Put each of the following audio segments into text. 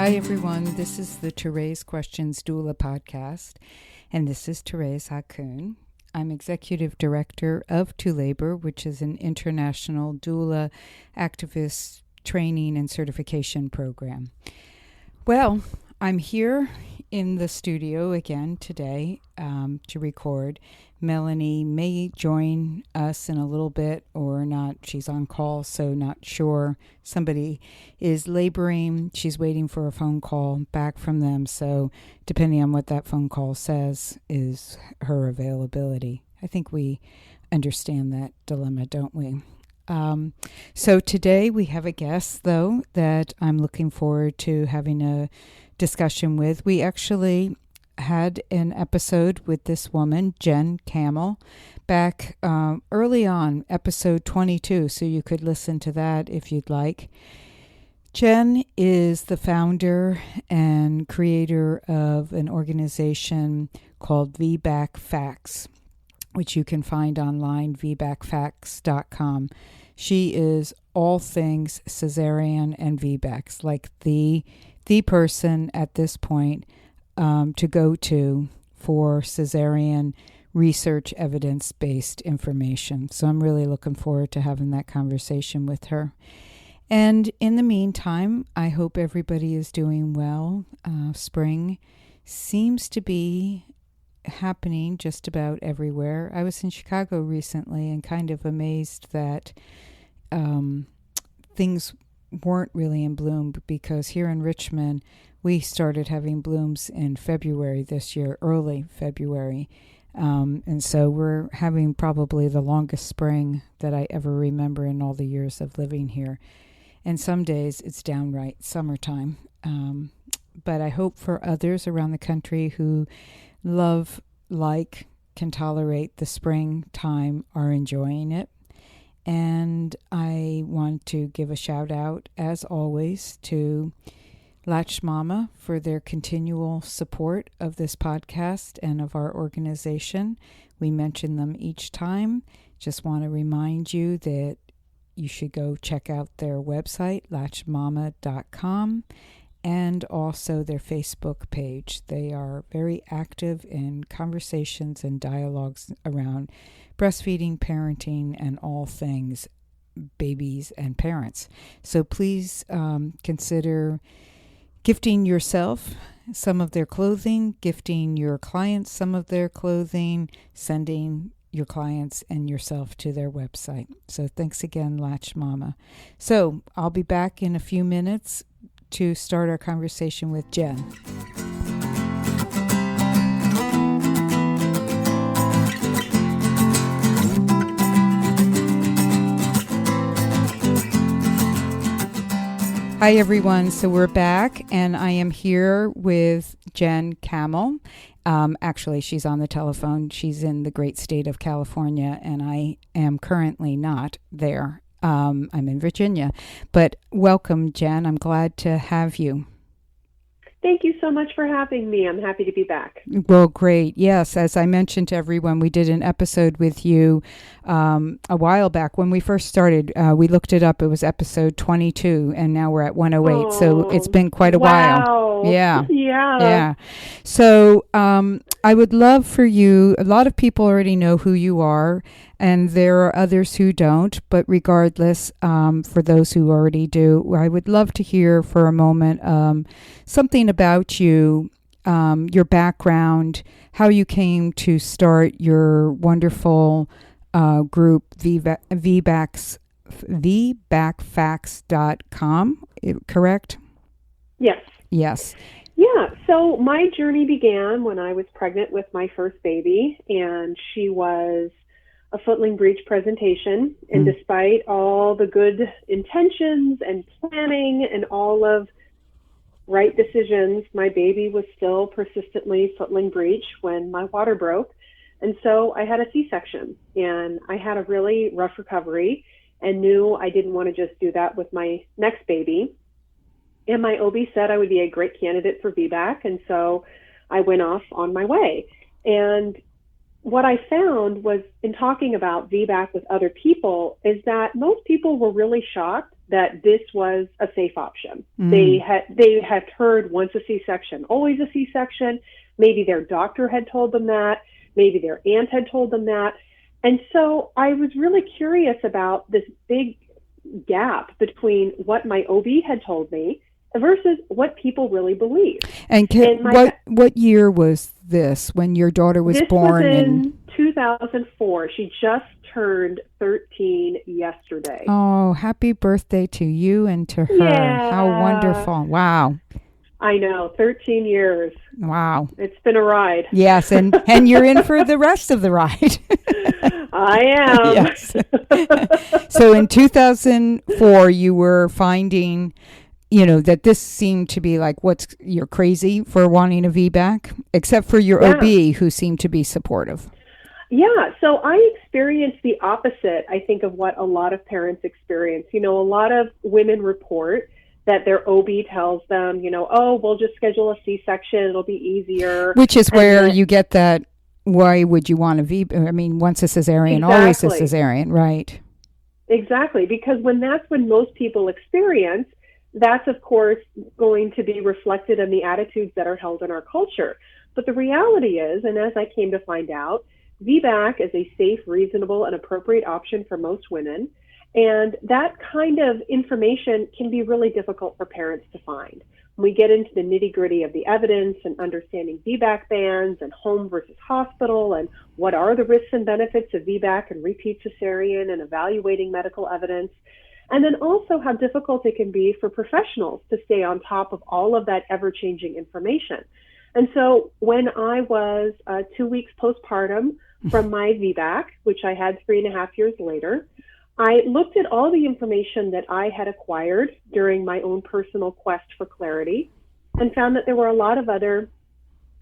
Hi, everyone. This is the ToRAISE Questions Doula podcast, and this is Thérèse Hakoun. I'm Executive Director of To Labor, which is an international doula activist training and certification program. Well, I'm here in the studio again today to record. Melanie may join us in a little bit or not. She's on call, so not sure. Somebody is laboring. She's waiting for a phone call back from them. So depending on what that phone call says is her availability. I think we understand that dilemma, don't we? So today we have a guest, though, that I'm looking forward to having a discussion with. We actually had an episode with this woman, Jen Kamel, back early on, episode 22, so you could listen to that if you'd like. Jen is the founder and creator of an organization called VBACFacts, which you can find online, VBACFacts.com. She is all things cesarean and VBACs, like the person at this point to go to for cesarean research evidence-based information. So I'm really looking forward to having that conversation with her. And in the meantime, I hope everybody is doing well. Spring seems to be happening just about everywhere. I was in Chicago recently and kind of amazed that things weren't really in bloom, because here in Richmond, we started having blooms in February this year, early February. And so we're having probably the longest spring that I ever remember in all the years of living here. And some days it's downright summertime. But I hope for others around the country who can tolerate the springtime are enjoying it. And I want to give a shout out, as always, to Latch Mama for their continual support of this podcast and of our organization. We mention them each time. Just want to remind you that you should go check out their website, latchmama.com, and also their Facebook page. They are very active in conversations and dialogues around breastfeeding, parenting, and all things babies and parents. So please consider gifting yourself some of their clothing, gifting your clients some of their clothing, sending your clients and yourself to their website. So thanks again, Latch Mama. So I'll be back in a few minutes to start our conversation with Jen. Hi, everyone. So we're back, and I am here with Jen Kamel. Actually, she's on the telephone. She's in the great state of California, and I am currently not there. I'm in Virginia. But welcome, Jen. I'm glad to have you. Thank you so much for having me. I'm happy to be back. Well, great. Yes, as I mentioned to everyone, we did an episode with you a while back when we first started. We looked it up. It was episode 22, and now we're at 108. Oh, so it's been quite a while. Yeah. Yeah. So I would love for you, a lot of people already know who you are, and there are others who don't, but regardless, for those who already do, I would love to hear for a moment something about you, your background, how you came to start your wonderful group, VBACFacts.com, correct? Yes. Yes. Yeah. So my journey began when I was pregnant with my first baby, and she was a footling breech presentation. And despite all the good intentions and planning and all of right decisions, my baby was still persistently footling breech when my water broke. And so I had a C-section, and I had a really rough recovery and knew I didn't want to just do that with my next baby. And my OB said I would be a great candidate for VBAC. And so I went off on my way. And what I found was, in talking about VBAC with other people, is that most people were really shocked that this was a safe option. They had heard once a C-section, always a C-section. Maybe their doctor had told them that. Maybe their aunt had told them that. And so I was really curious about this big gap between what my OB had told me versus what people really believe. And what year was this when your daughter was born? This was in 2004. She just turned 13 yesterday. Oh, happy birthday to you and to her. Yeah. How wonderful. Wow. I know, 13 years. Wow. It's been a ride. Yes, and you're in for the rest of the ride. I am. Yes. So in 2004, you were finding, that this seemed to be like, you're crazy for wanting a VBAC, except for your OB, who seemed to be supportive. Yeah, so I experienced the opposite, I think, of what a lot of parents experience. A lot of women report that their OB tells them, we'll just schedule a C-section, it'll be easier. Which is where you get that, why would you want a VBAC? I mean, once a cesarean, always a cesarean, right? Exactly, because that's when most people experience, that's, of course, going to be reflected in the attitudes that are held in our culture. But the reality is, and as I came to find out, VBAC is a safe, reasonable, and appropriate option for most women. And that kind of information can be really difficult for parents to find. When we get into the nitty-gritty of the evidence and understanding VBAC bans and home versus hospital and what are the risks and benefits of VBAC and repeat cesarean and evaluating medical evidence, and then also how difficult it can be for professionals to stay on top of all of that ever-changing information. And so when I was 2 weeks postpartum from my VBAC, which I had 3.5 years later, I looked at all the information that I had acquired during my own personal quest for clarity and found that there were a lot of other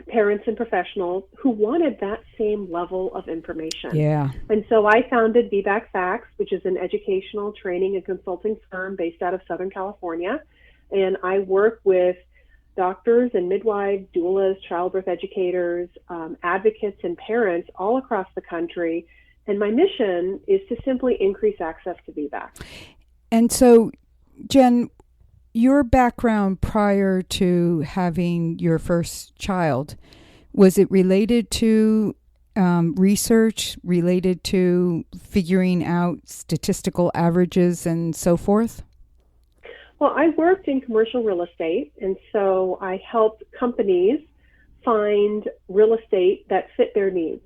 parents and professionals who wanted that same level of information. Yeah. And so I founded VBACFacts, which is an educational training and consulting firm based out of Southern California. And I work with doctors and midwives, doulas, childbirth educators, advocates, and parents all across the country. And my mission is to simply increase access to VBAC. And so, Jen, your background prior to having your first child, was it related to research, related to figuring out statistical averages and so forth? Well, I worked in commercial real estate, and so I helped companies find real estate that fit their needs.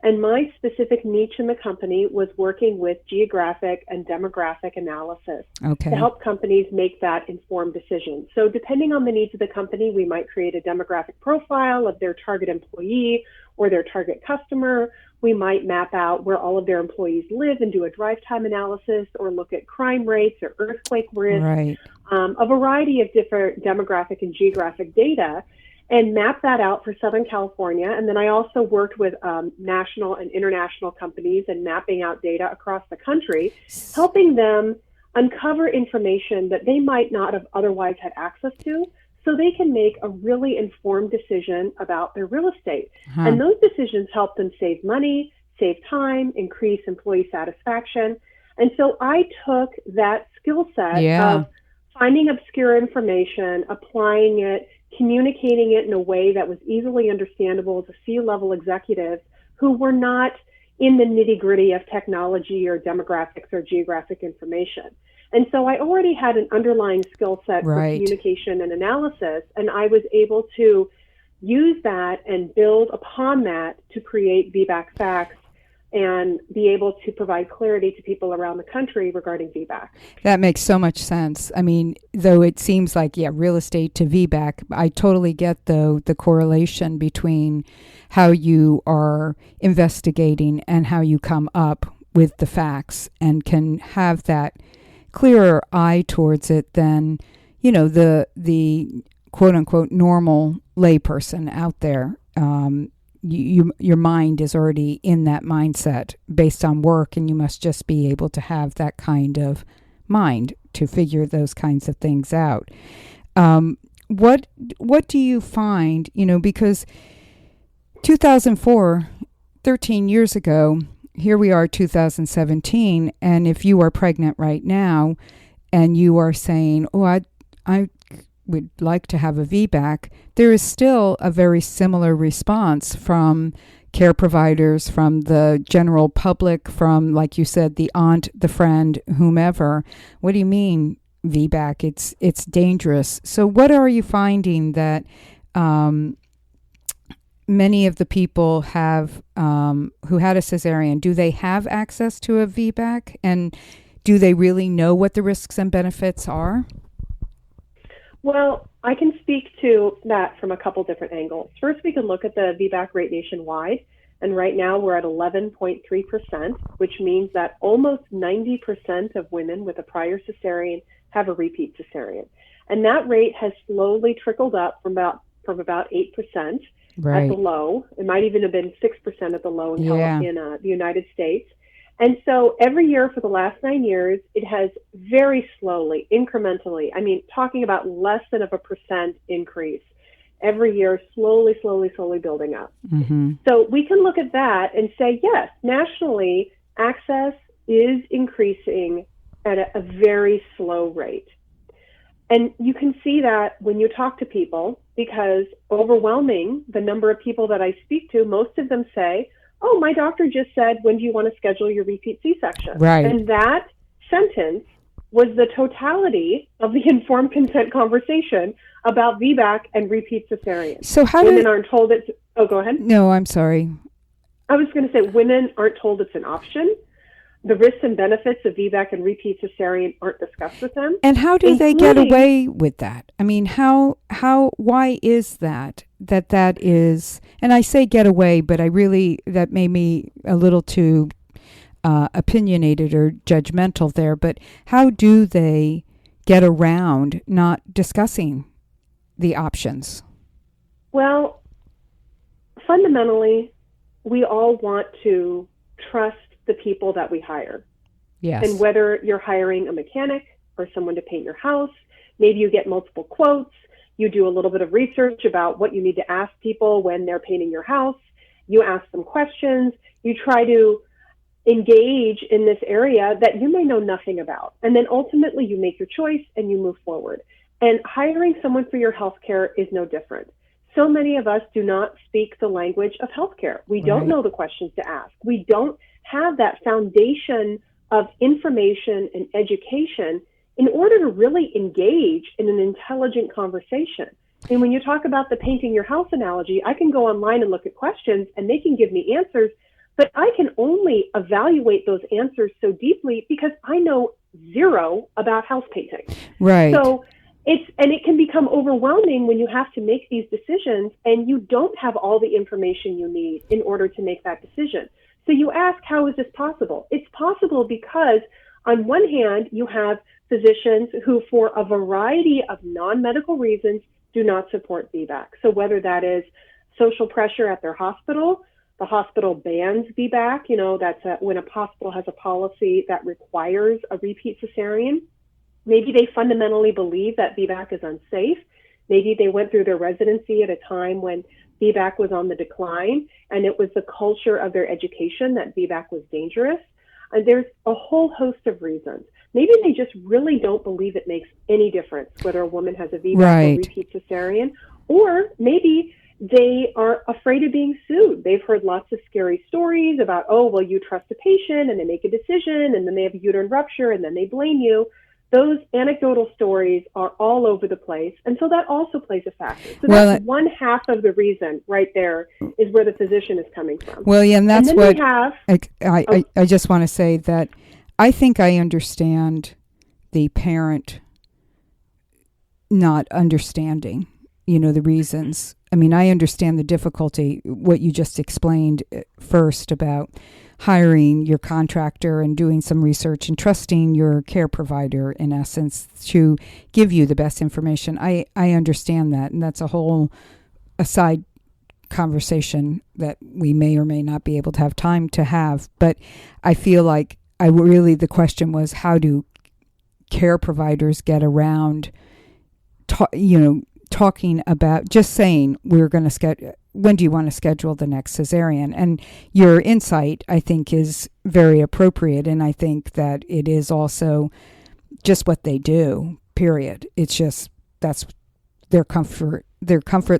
And my specific niche in the company was working with geographic and demographic analysis to help companies make that informed decision. So depending on the needs of the company, we might create a demographic profile of their target employee or their target customer. We might map out where all of their employees live and do a drive time analysis, or look at crime rates or earthquake risk, a variety of different demographic and geographic data, and map that out for Southern California. And then I also worked with national and international companies and mapping out data across the country, helping them uncover information that they might not have otherwise had access to, so they can make a really informed decision about their real estate. And those decisions help them save money, save time, increase employee satisfaction. And so I took that skill set of finding obscure information, applying it, communicating it in a way that was easily understandable to C-level executives who were not in the nitty-gritty of technology or demographics or geographic information. And so I already had an underlying skill set for communication and analysis, and I was able to use that and build upon that to create VBACFacts and be able to provide clarity to people around the country regarding VBAC. That makes so much sense. I mean, though it seems like, real estate to VBAC, I totally get, though, the correlation between how you are investigating and how you come up with the facts and can have that clearer eye towards it than, the quote-unquote normal layperson out there. Your mind is already in that mindset based on work, and you must just be able to have that kind of mind to figure those kinds of things out. What do you find, because 2004, 13 years ago, here we are 2017, and if you are pregnant right now, and you are saying, oh, I would like to have a VBAC, there is still a very similar response from care providers, from the general public, from, like you said, the aunt, the friend, whomever. What do you mean VBAC? It's dangerous. So what are you finding that many of the people have who had a cesarean? Do they have access to a VBAC, and do they really know what the risks and benefits are? Well, I can speak to that from a couple different angles. First, we can look at the VBAC rate nationwide, and right now we're at 11.3%, which means that almost 90% of women with a prior cesarean have a repeat cesarean. And that rate has slowly trickled up from about 8% right. at the low. It might even have been 6% at the low in the United States. And so every year for the last 9 years, it has very slowly, incrementally, talking about less than of a percent increase every year, slowly building up. Mm-hmm. So we can look at that and say, yes, nationally, access is increasing at a very slow rate. And you can see that when you talk to people, because overwhelming, the number of people that I speak to, most of them say, oh, my doctor just said, when do you want to schedule your repeat C-section? Right. And that sentence was the totality of the informed consent conversation about VBAC and repeat cesarean. So how women aren't told it's... Oh, go ahead. No, I'm sorry. I was going to say women aren't told it's an option. The risks and benefits of VBAC and repeat cesarean aren't discussed with them. And how do they get away with that? I mean, why is that is, and I say get away, but that made me a little too opinionated or judgmental there, but how do they get around not discussing the options? Well, fundamentally, we all want to trust the people that we hire. Yes. And whether you're hiring a mechanic or someone to paint your house, maybe you get multiple quotes, you do a little bit of research about what you need to ask people when they're painting your house, you ask them questions, you try to engage in this area that you may know nothing about. And then ultimately you make your choice and you move forward. And hiring someone for your healthcare is no different. So many of us do not speak the language of healthcare. We don't know the questions to ask. We don't have that foundation of information and education in order to really engage in an intelligent conversation. And when you talk about the painting your house analogy, I can go online and look at questions and they can give me answers, but I can only evaluate those answers so deeply because I know zero about house painting. Right. So it can become overwhelming when you have to make these decisions and you don't have all the information you need in order to make that decision. So you ask, how is this possible? It's possible because on one hand, you have physicians who, for a variety of non-medical reasons, do not support VBAC. So whether that is social pressure at their hospital, the hospital bans VBAC, when a hospital has a policy that requires a repeat cesarean. Maybe they fundamentally believe that VBAC is unsafe. Maybe they went through their residency at a time when VBAC was on the decline, and it was the culture of their education that VBAC was dangerous. And there's a whole host of reasons. Maybe they just really don't believe it makes any difference whether a woman has a VBAC or repeat cesarean, or maybe they are afraid of being sued. They've heard lots of scary stories about, you trust a patient and they make a decision and then they have a uterine rupture and then they blame you. Those anecdotal stories are all over the place. And so that also plays a factor. So that's one half of the reason right there is where the physician is coming from. Well, yeah, and that's what I just want to say that I think I understand the parent not understanding, the reasons. I mean, I understand the difficulty, what you just explained first about hiring your contractor and doing some research and trusting your care provider, in essence, to give you the best information. I understand that, and that's a whole aside conversation that we may or may not be able to have time to have. But I feel like the question was, how do care providers get around, talking about just saying we're going to schedule, when do you want to schedule the next cesarean? And your insight, I think, is very appropriate. And I think that it is also just what they do, period. It's just, that's their comfort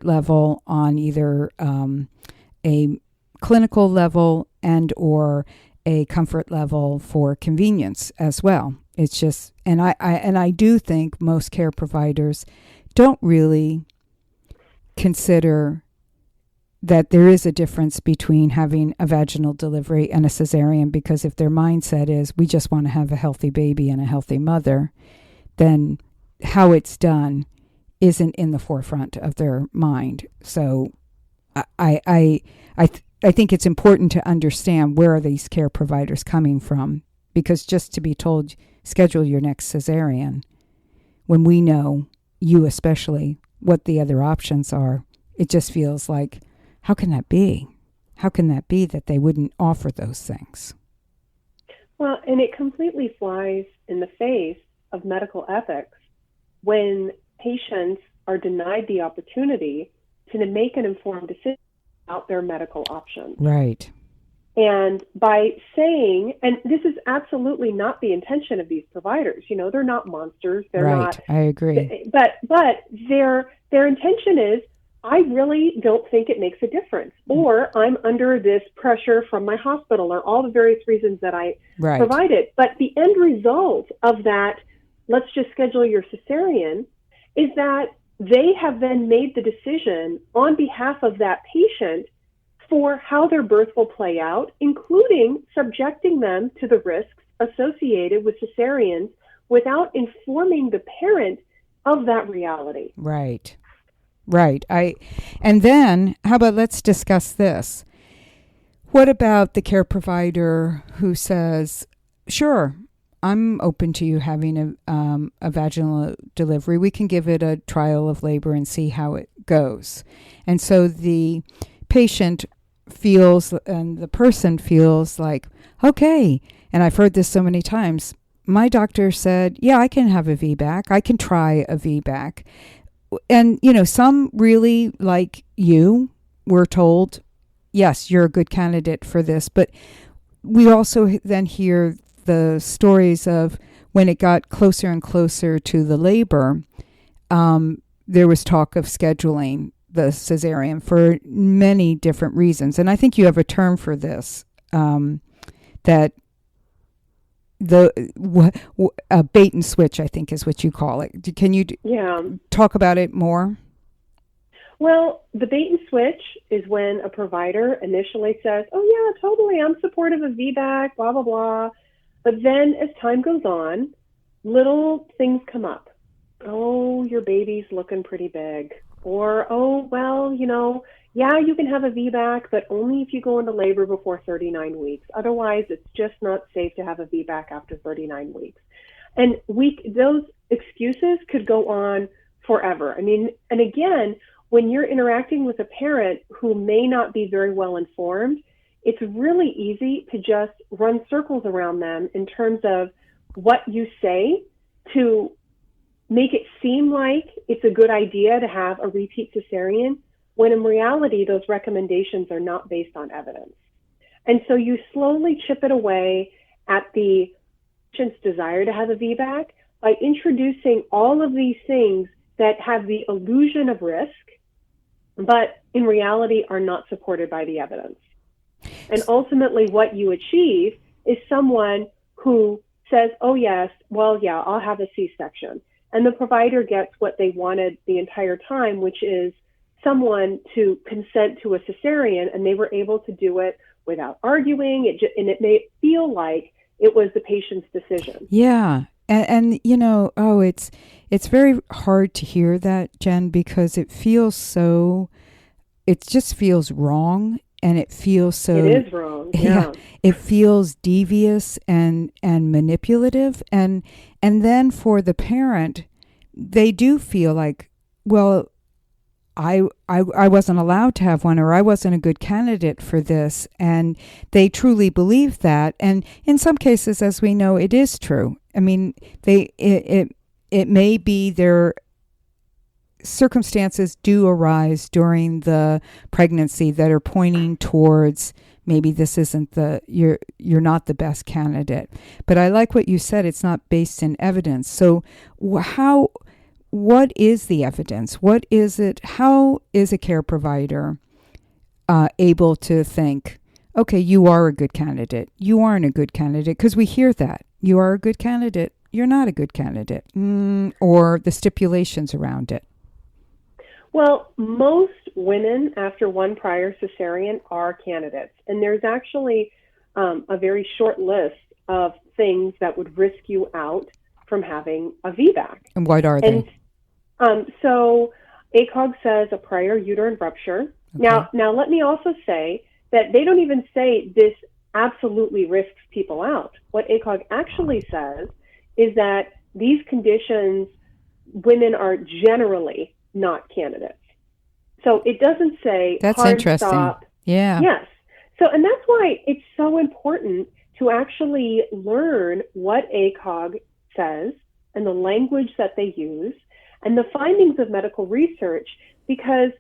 level on either a clinical level and or a comfort level for convenience as well. It's just, and I do think most care providers don't really consider that there is a difference between having a vaginal delivery and a cesarean, because if their mindset is we just want to have a healthy baby and a healthy mother, then how it's done isn't in the forefront of their mind. So I think it's important to understand where are these care providers coming from, because just to be told schedule your next cesarean when we know, you especially, what the other options are, it just feels like, how can that be? How can that be that they wouldn't offer those things? Well, and it completely flies in the face of medical ethics when patients are denied the opportunity to make an informed decision about their medical options. Right. And by saying, and this is absolutely not the intention of these providers, they're not monsters. They're right. not. I agree. But their intention is, I really don't think it makes a difference, or I'm under this pressure from my hospital, or all the various reasons that I provided. But the end result of that, let's just schedule your cesarean, is that they have then made the decision on behalf of that patient for how their birth will play out, including subjecting them to the risks associated with cesareans without informing the parent of that reality. Right. And then, how about let's discuss this. What about the care provider who says, sure, I'm open to you having a vaginal delivery. We can give it a trial of labor and see how it goes. And so the patient feels, and the person feels like, okay, and I've heard this so many times, my doctor said, yeah, I can have a VBAC. I can try a VBAC. And, some really, like you, were told, yes, you're a good candidate for this. But we also then hear the stories of when it got closer and closer to the labor, there was talk of scheduling the cesarean for many different reasons. And I think you have a term for this, that a bait and switch, I think is what you call it. Can you talk about it more? Well, the bait and switch is when a provider initially says, oh yeah, totally, I'm supportive of VBAC, blah, blah, blah. But then as time goes on, little things come up. Oh, your baby's looking pretty big. Or, oh, well, yeah, you can have a VBAC, but only if you go into labor before 39 weeks. Otherwise, it's just not safe to have a VBAC after 39 weeks. And those excuses could go on forever. I mean, and again, when you're interacting with a parent who may not be very well informed, it's really easy to just run circles around them in terms of what you say to make it seem like it's a good idea to have a repeat cesarean, when in reality, those recommendations are not based on evidence. And so you slowly chip it away at the patient's desire to have a VBAC by introducing all of these things that have the illusion of risk, but in reality are not supported by the evidence. And ultimately what you achieve is someone who says, oh yes, well, yeah, I'll have a C-section. And the provider gets what they wanted the entire time, which is someone to consent to a cesarean, and they were able to do it without arguing. And it may feel like it was the patient's decision. Yeah. And it's very hard to hear that, Jen, because it just feels wrong. And it feels so... It is wrong, yeah. It feels devious and manipulative. And then for the parent, they do feel like, well, I wasn't allowed to have one, or I wasn't a good candidate for this. And they truly believe that. And in some cases, as we know, it is true. I mean, it may be their... circumstances do arise during the pregnancy that are pointing towards maybe this isn't you're not the best candidate. But I like what you said. It's not based in evidence. So what is the evidence? What is it? How is a care provider able to think, okay, you are a good candidate. You aren't a good candidate, because we hear that. You are a good candidate. You're not a good candidate. Or the stipulations around it. Well, most women after one prior cesarean are candidates. And there's actually a very short list of things that would risk you out from having a VBAC. And what are they? So ACOG says a prior uterine rupture. Okay. Now, let me also say that they don't even say this absolutely risks people out. What ACOG actually says is that these conditions, women are generally not candidates. So it doesn't say that's hard interesting. Stop. Yeah. Yes. So, and that's why it's so important to actually learn what ACOG says and the language that they use and the findings of medical research, because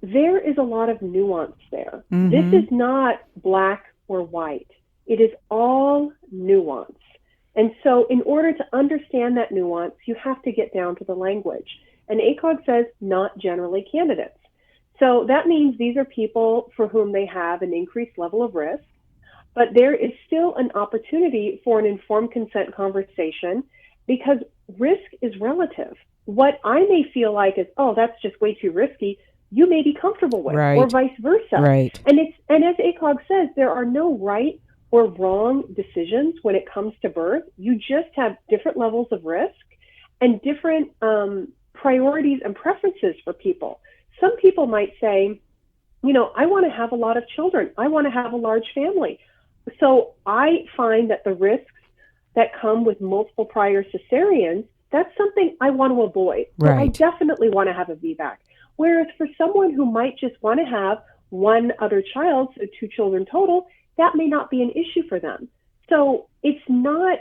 there is a lot of nuance there. Mm-hmm. This is not black or white. It is all nuance. And so in order to understand that nuance, you have to get down to the language. And ACOG says not generally candidates. So that means these are people for whom they have an increased level of risk, but there is still an opportunity for an informed consent conversation, because risk is relative. What I may feel like is, oh, that's just way too risky, you may be comfortable with, right. or vice versa. Right. And as ACOG says, there are no right or wrong decisions when it comes to birth. You just have different levels of risk and different priorities and preferences for people. Some people might say, I want to have a lot of children. I want to have a large family. So I find that the risks that come with multiple prior cesareans, that's something I want to avoid. Right. So I definitely want to have a VBAC. Whereas for someone who might just want to have one other child, so 2 children total, that may not be an issue for them. So it's not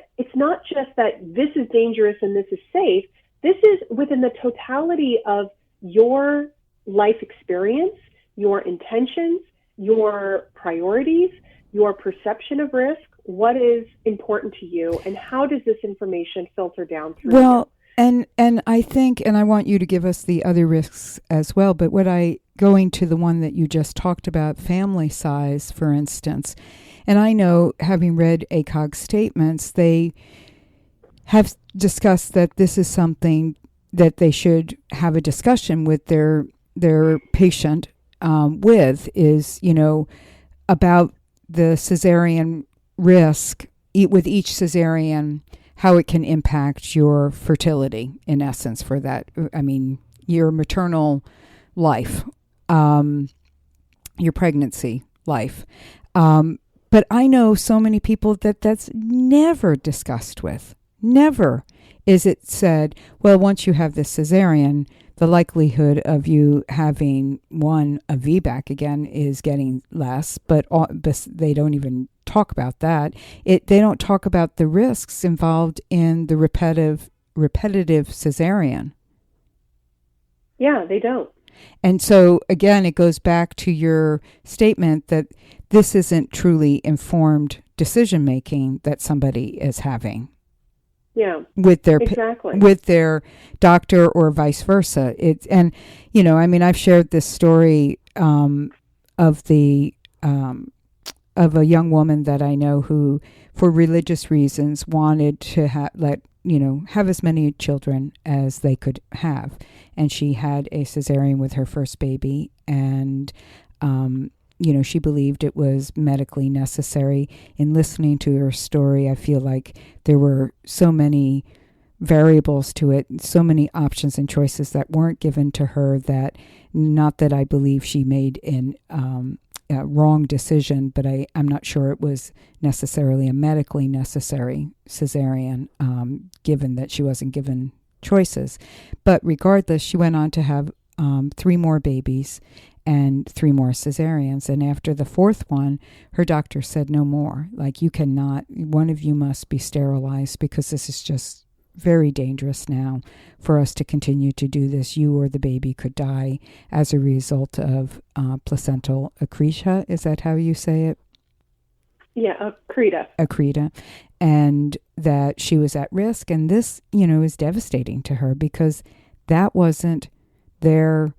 just that this is dangerous and this is safe. This is within the totality of your life experience, your intentions, your priorities, your perception of risk, what is important to you, and how does this information filter down through you? And I think, and I want you to give us the other risks as well, but going to the one that you just talked about, family size, for instance, and I know, having read ACOG statements, they have discussed that this is something that they should have a discussion with their patient is, about the cesarean risk with each cesarean, how it can impact your fertility, in essence, for that. I mean, your maternal life, your pregnancy life. But I know so many people that's never discussed with. Never is it said, well, once you have this cesarean, the likelihood of you having a VBAC again is getting less, but they don't even talk about that. They don't talk about the risks involved in the repetitive cesarean. Yeah, they don't. And so, again, it goes back to your statement that this isn't truly informed decision-making that somebody is having. Yeah, with their exactly. With their doctor or vice versa. I've shared this story of a young woman that I know who, for religious reasons, wanted to have as many children as they could have, and she had a cesarean with her first baby, and she believed it was medically necessary. In listening to her story, I feel like there were so many variables to it, so many options and choices that weren't given to her, that not that I believe she made a wrong decision, but I'm not sure it was necessarily a medically necessary cesarean, given that she wasn't given choices. But regardless, she went on to have 3 more babies and 3 more cesareans. And after the 4th one, her doctor said no more. Like, you cannot, one of you must be sterilized, because this is just very dangerous now for us to continue to do this. You or the baby could die as a result of placental accretia. Is that how you say it? Yeah, Creta. Creta, and that she was at risk. And this, is devastating to her because that wasn't their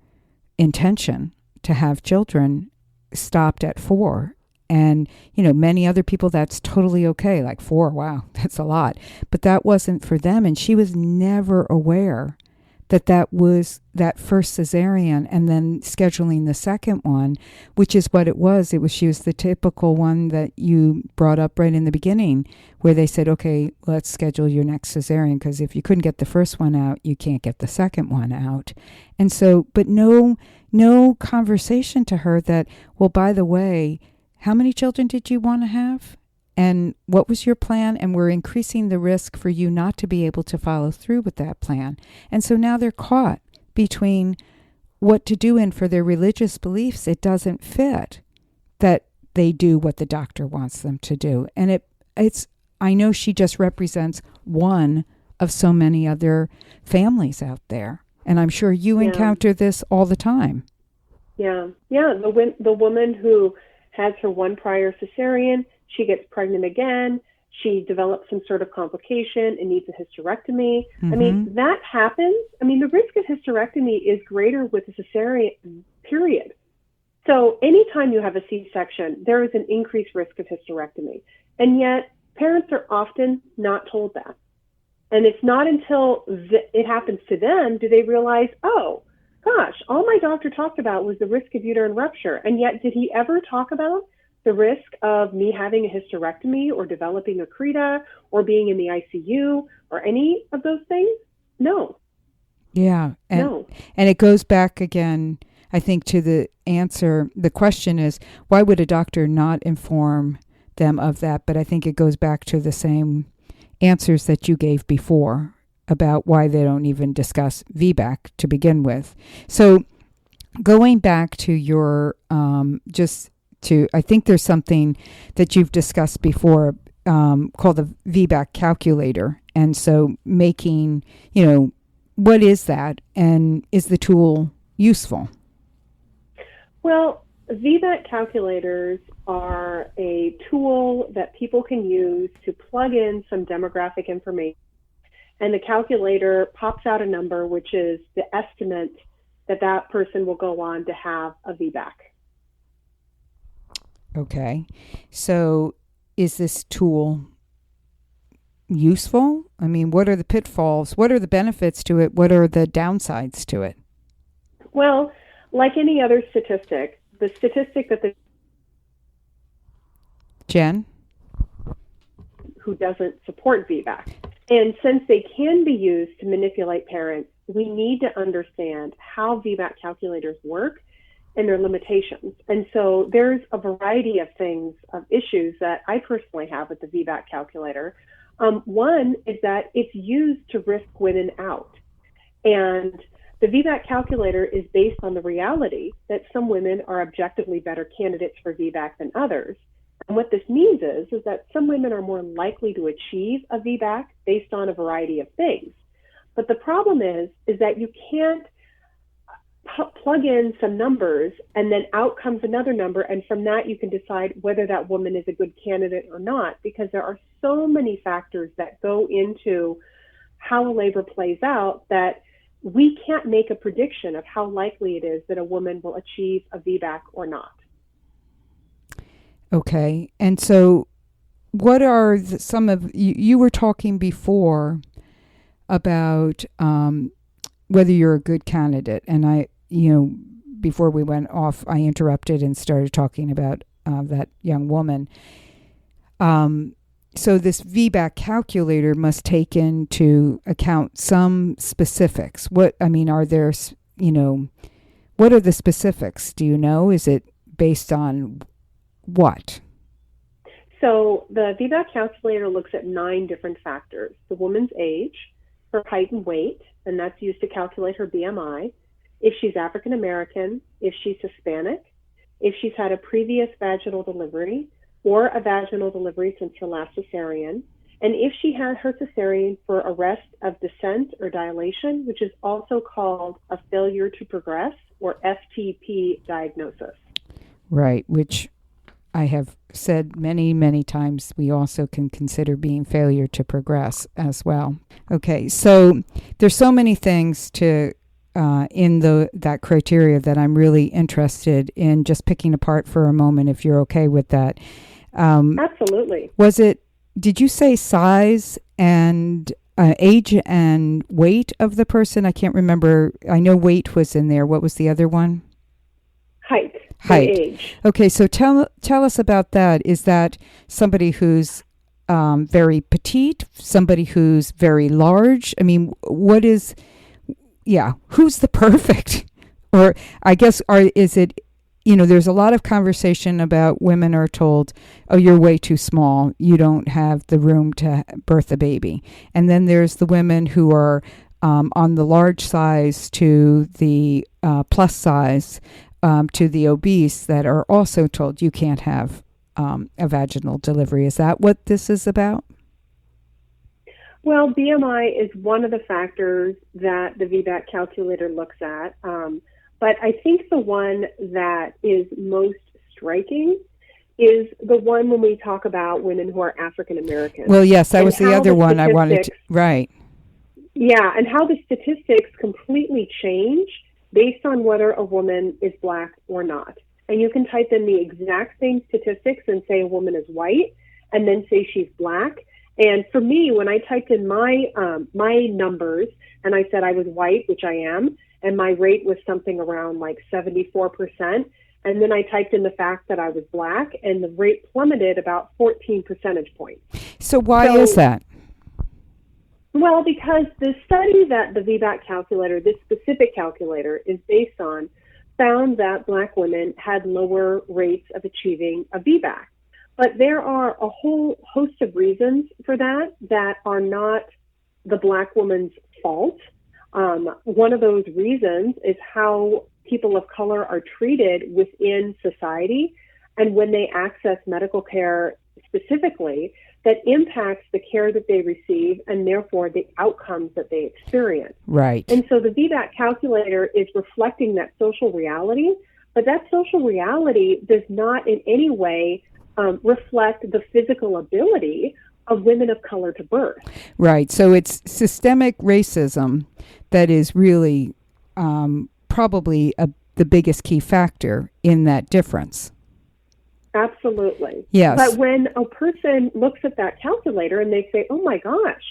intention to have children stopped at 4. And, many other people, that's totally okay. Like 4, wow, that's a lot. But that wasn't for them. And she was never aware that was that first cesarean and then scheduling the second one, which is what it was. She was the typical one that you brought up right in the beginning, where they said, okay, let's schedule your next cesarean, because if you couldn't get the first one out, you can't get the second one out. And so, but no conversation to her that, well, by the way, how many children did you want to have? And what was your plan? And we're increasing the risk for you not to be able to follow through with that plan. And so now they're caught between what to do, and for their religious beliefs, it doesn't fit that they do what the doctor wants them to do. And I know she just represents one of so many other families out there. And I'm sure you encounter this all the time. Yeah. The woman who has her one prior cesarean, she gets pregnant again, she develops some sort of complication and needs a hysterectomy. Mm-hmm. I mean, that happens. I mean, the risk of hysterectomy is greater with a cesarean, period. So anytime you have a C-section, there is an increased risk of hysterectomy. And yet, parents are often not told that. And it's not until it happens to them do they realize, oh, gosh, all my doctor talked about was the risk of uterine rupture. And yet, did he ever talk about the risk of me having a hysterectomy or developing a Creta or being in the ICU or any of those things? No. Yeah. No. And it goes back again, I think, to the answer. The question is, why would a doctor not inform them of that? But I think it goes back to the same answers that you gave before about why they don't even discuss VBAC to begin with. So going back to your I think there's something that you've discussed before called the VBAC calculator. And so making, what is that, and is the tool useful? Well, VBAC calculators are a tool that people can use to plug in some demographic information. And the calculator pops out a number, which is the estimate that person will go on to have a VBAC. Okay. So is this tool useful? I mean, what are the pitfalls? What are the benefits to it? What are the downsides to it? Well, like any other statistic, the statistic that Jen? Who doesn't support VBAC. And since they can be used to manipulate parents, we need to understand how VBAC calculators work and their limitations. And so there's a variety of things, of issues that I personally have with the VBAC calculator. One is that it's used to risk women out. And the VBAC calculator is based on the reality that some women are objectively better candidates for VBAC than others. And what this means is that some women are more likely to achieve a VBAC based on a variety of things. But the problem is that you can't plug in some numbers and then out comes another number, and from that you can decide whether that woman is a good candidate or not, because there are so many factors that go into how a labor plays out that we can't make a prediction of how likely it is that a woman will achieve a VBAC or not. Okay. And so what are some of, you were talking before about whether you're a good candidate. And before we went off, I interrupted and started talking about that young woman. So this VBAC calculator must take into account some specifics. What are there, what are the specifics? Do you know? Is it based on what? So the VBAC calculator looks at 9 different factors: the woman's age, her height and weight, and that's used to calculate her BMI, if she's African American, if she's Hispanic, if she's had a previous vaginal delivery or a vaginal delivery since her last cesarean, and if she had her cesarean for arrest of descent or dilation, which is also called a failure to progress or FTP diagnosis. Right, which I have said many, many times, we also can consider being failure to progress as well. Okay, so there's so many things to in that criteria that I'm really interested in just picking apart for a moment, if you're okay with that. Absolutely. Did you say size and age and weight of the person? I can't remember. I know weight was in there. What was the other one? Height. Age. Okay, so tell us about that. Is that somebody who's very petite, somebody who's very large? I mean, who's the perfect? Or I guess, is it, there's a lot of conversation about women are told, oh, you're way too small. You don't have the room to birth a baby. And then there's the women who are on the large size to the plus size, to the obese, that are also told you can't have a vaginal delivery. Is that what this is about? Well, BMI is one of the factors that the VBAC calculator looks at. But I think the one that is most striking is the one when we talk about women who are African American. Well, yes, that was the other one I wanted to, right. Yeah, and how the statistics completely change based on whether a woman is Black or not. And you can type in the exact same statistics and say a woman is white, and then say she's Black. And for me, when I typed in my numbers and I said I was white, which I am, and my rate was something around like 74%, and then I typed in the fact that I was Black, and the rate plummeted about 14 percentage points. So why is that? Well, because the study that the VBAC calculator, this specific calculator, is based on, found that Black women had lower rates of achieving a VBAC. But there are a whole host of reasons for that are not the Black woman's fault. One of those reasons is how people of color are treated within society, and when they access medical care specifically, that impacts the care that they receive and therefore the outcomes that they experience. Right. And so the VBAC calculator is reflecting that social reality, but that social reality does not in any way reflect the physical ability of women of color to birth. Right. So it's systemic racism that is really probably the biggest key factor in that difference. Absolutely. Yes. But when a person looks at that calculator and they say, oh my gosh,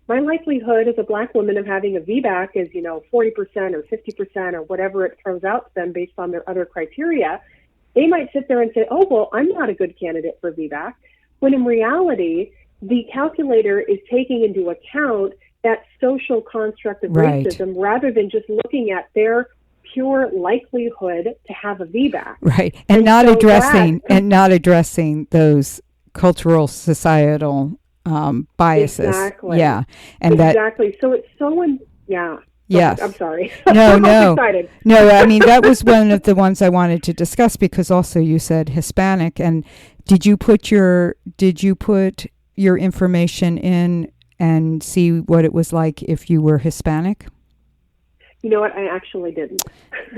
my likelihood as a Black woman of having a VBAC is, 40% or 50% or whatever it throws out to them based on their other criteria, they might sit there and say, oh, well, I'm not a good candidate for VBAC, when in reality, the calculator is taking into account that social construct of racism rather than just looking at their pure likelihood to have a VBAC. Right. And not addressing those cultural, societal biases. Exactly. Yeah. And exactly. So it's Yes. I'm sorry. No. I'm excited. No, I mean, that was one of the ones I wanted to discuss, because also you said Hispanic. And did you put your information in and see what it was like if you were Hispanic? You know what? I actually didn't.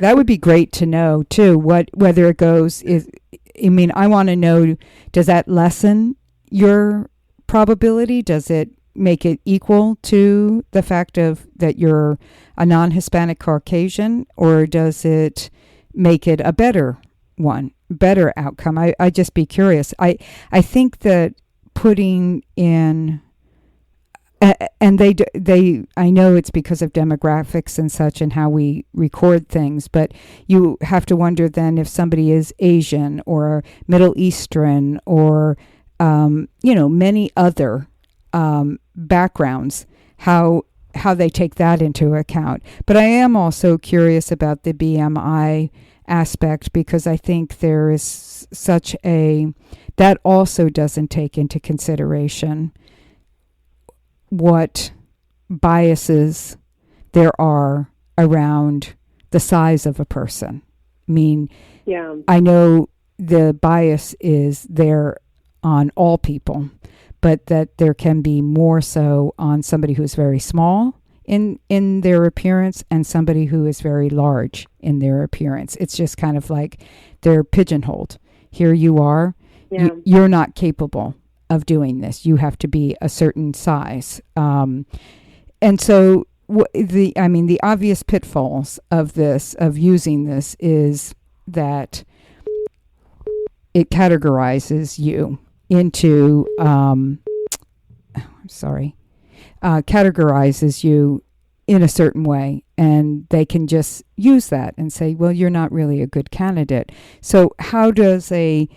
That would be great to know too. Whether it goes I want to know, does that lessen your probability? Does it make it equal to the fact of that you're a non-Hispanic Caucasian, or does it make it a better outcome? I just be curious. I think that putting in and I know it's because of demographics and such and how we record things, but you have to wonder then if somebody is Asian or Middle Eastern or, many other backgrounds, how they take that into account. But I am also curious about the BMI aspect, because I think there is that also doesn't take into consideration what biases there are around the size of a person. I mean, I know the bias is there on all people, but that there can be more so on somebody who's very small in their appearance and somebody who is very large in their appearance. It's just kind of like they're pigeonholed. Here you are. you're not capable of doing this. You have to be a certain size. And so the obvious pitfalls of this, of using this, is that it categorizes you into, categorizes you in a certain way, and they can just use that and say, well, you're not really a good candidate. So how does the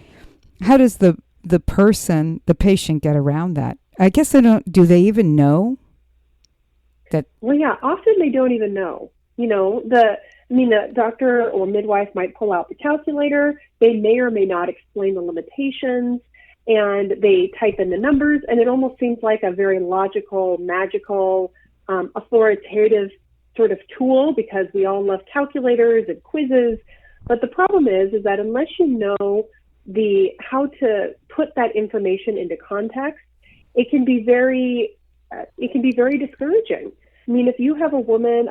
patient get around that? I guess do they even know that? Well, yeah, often they don't even know. The doctor or midwife might pull out the calculator. They may or may not explain the limitations, and they type in the numbers, and it almost seems like a very logical, magical, authoritative sort of tool, because we all love calculators and quizzes. But the problem is that unless you know how to put that information into context, it can be very discouraging. I mean, if you have a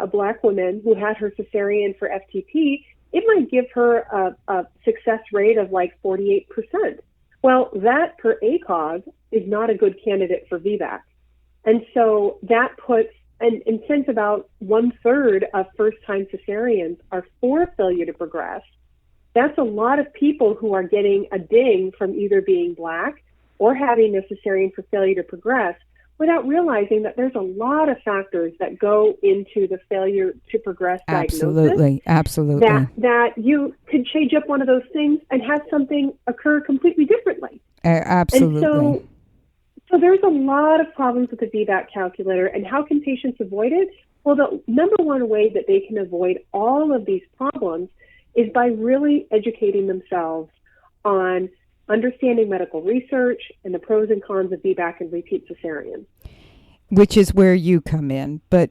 Black woman who had her cesarean for FTP, it might give her a success rate of like 48%. Well, that per ACOG is not a good candidate for VBAC. And so that puts, and since about 1/3 of first-time cesareans are for failure to progress, that's a lot of people who are getting a ding from either being Black or having a cesarean for failure to progress, without realizing that there's a lot of factors that go into the failure to progress diagnosis. Absolutely. That you could change up one of those things and have something occur completely differently. Absolutely. And so there's a lot of problems with the VBAC calculator. And how can patients avoid it? Well, the number one way that they can avoid all of these problems is by really educating themselves on understanding medical research and the pros and cons of VBAC and repeat cesarean. Which is where you come in. But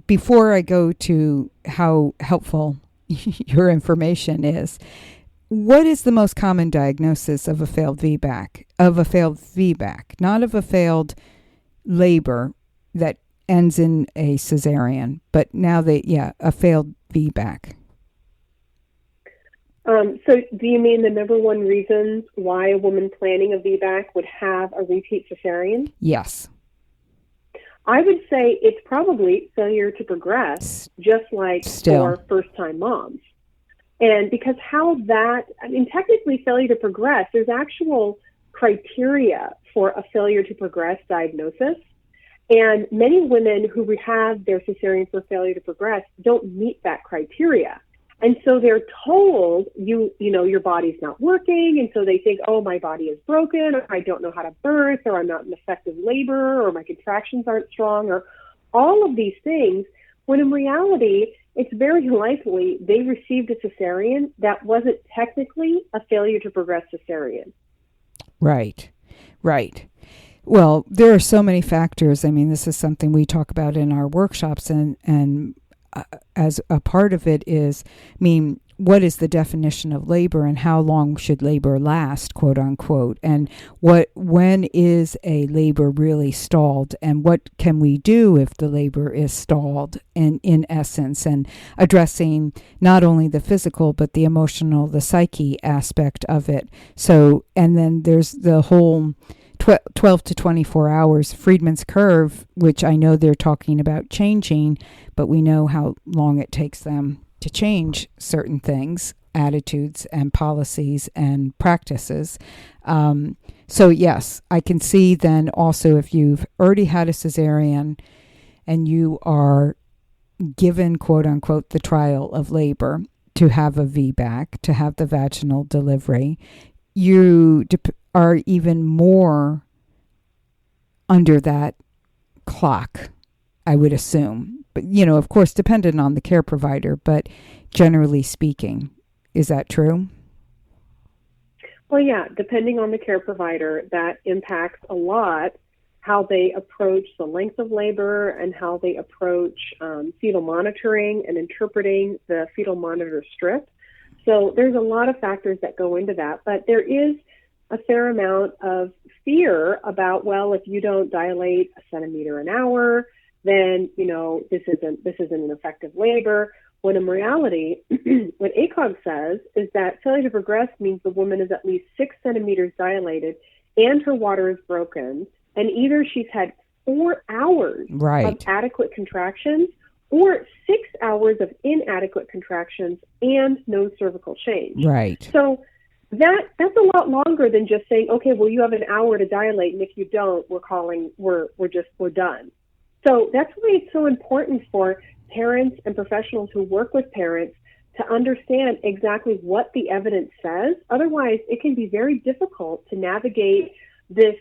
before I go to how helpful your information is, what is the most common diagnosis of a failed VBAC? Of a failed VBAC, not of a failed labor that ends in a cesarean, but now a failed VBAC. So do you mean the number one reasons why a woman planning a VBAC would have a repeat cesarean? Yes. I would say it's probably failure to progress, just like for first-time moms. And because technically failure to progress, there's actual criteria for a failure to progress diagnosis. And many women who have their cesarean for failure to progress don't meet that criteria. And so they're told, your body's not working. And so they think, oh, my body is broken, or I don't know how to birth, or I'm not in effective labor, or my contractions aren't strong, or all of these things, when in reality, it's very likely they received a cesarean that wasn't technically a failure to progress cesarean. Right. Well, there are so many factors. I mean, this is something we talk about in our workshops, and as a part of it is, what is the definition of labor, and how long should labor last, quote unquote, and when is a labor really stalled, and what can we do if the labor is stalled, and in essence, and addressing not only the physical but the emotional, the psyche aspect of it. So, and then there's the whole 12 to 24 hours, Friedman's curve, which I know they're talking about changing, but we know how long it takes them to change certain things, attitudes and policies and practices. So yes, I can see then also if you've already had a cesarean and you are given, quote unquote, the trial of labor to have a VBAC, to have the vaginal delivery, you are even more under that clock, I would assume. But, of course, dependent on the care provider, but generally speaking, is that true? Well, yeah, depending on the care provider, that impacts a lot how they approach the length of labor and how they approach fetal monitoring and interpreting the fetal monitor strip. So there's a lot of factors that go into that, but there is a fair amount of fear about, well, if you don't dilate a centimeter an hour, then, this isn't an effective labor. when in reality, what ACOG says is that failure to progress means the woman is at least 6 centimeters dilated and her water is broken, and either she's had 4 hours of adequate contractions or 6 hours of inadequate contractions and no cervical change. Right. So that's a lot longer than just saying, okay, well, you have an hour to dilate, and if you don't, we're done. So that's why it's so important for parents and professionals who work with parents to understand exactly what the evidence says. Otherwise, it can be very difficult to navigate this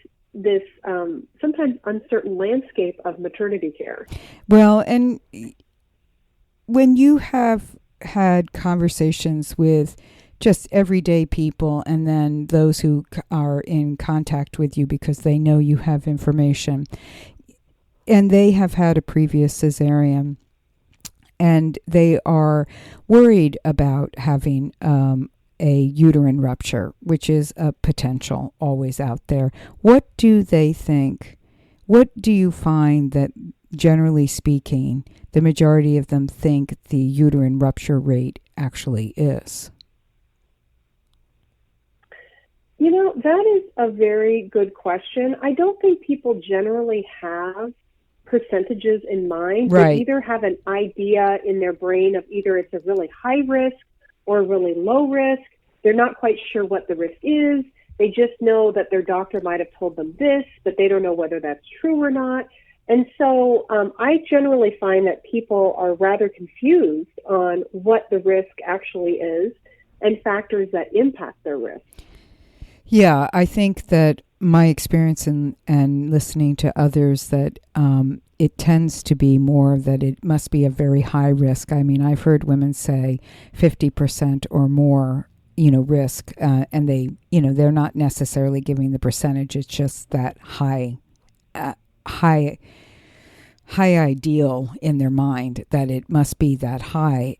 sometimes uncertain landscape of maternity care. Well, and when you have had conversations with just everyday people and then those who are in contact with you because they know you have information and they have had a previous cesarean and they are worried about having a uterine rupture, which is a potential always out there. What do they think? What do you find that, generally speaking, the majority of them think the uterine rupture rate actually is? You know, that is a very good question. I don't think people generally have percentages in mind. Right. They either have an idea in their brain of either it's a really high risk or a really low risk. They're not quite sure what the risk is. They just know that their doctor might have told them this, but they don't know whether that's true or not. And so I generally find that people are rather confused on what the risk actually is and factors that impact their risk. Yeah, I think that my experience and listening to others that it tends to be more that it must be a very high risk. I mean, I've heard women say 50% or more, risk, and they, they're not necessarily giving the percentage. It's just that high ideal in their mind that it must be that high.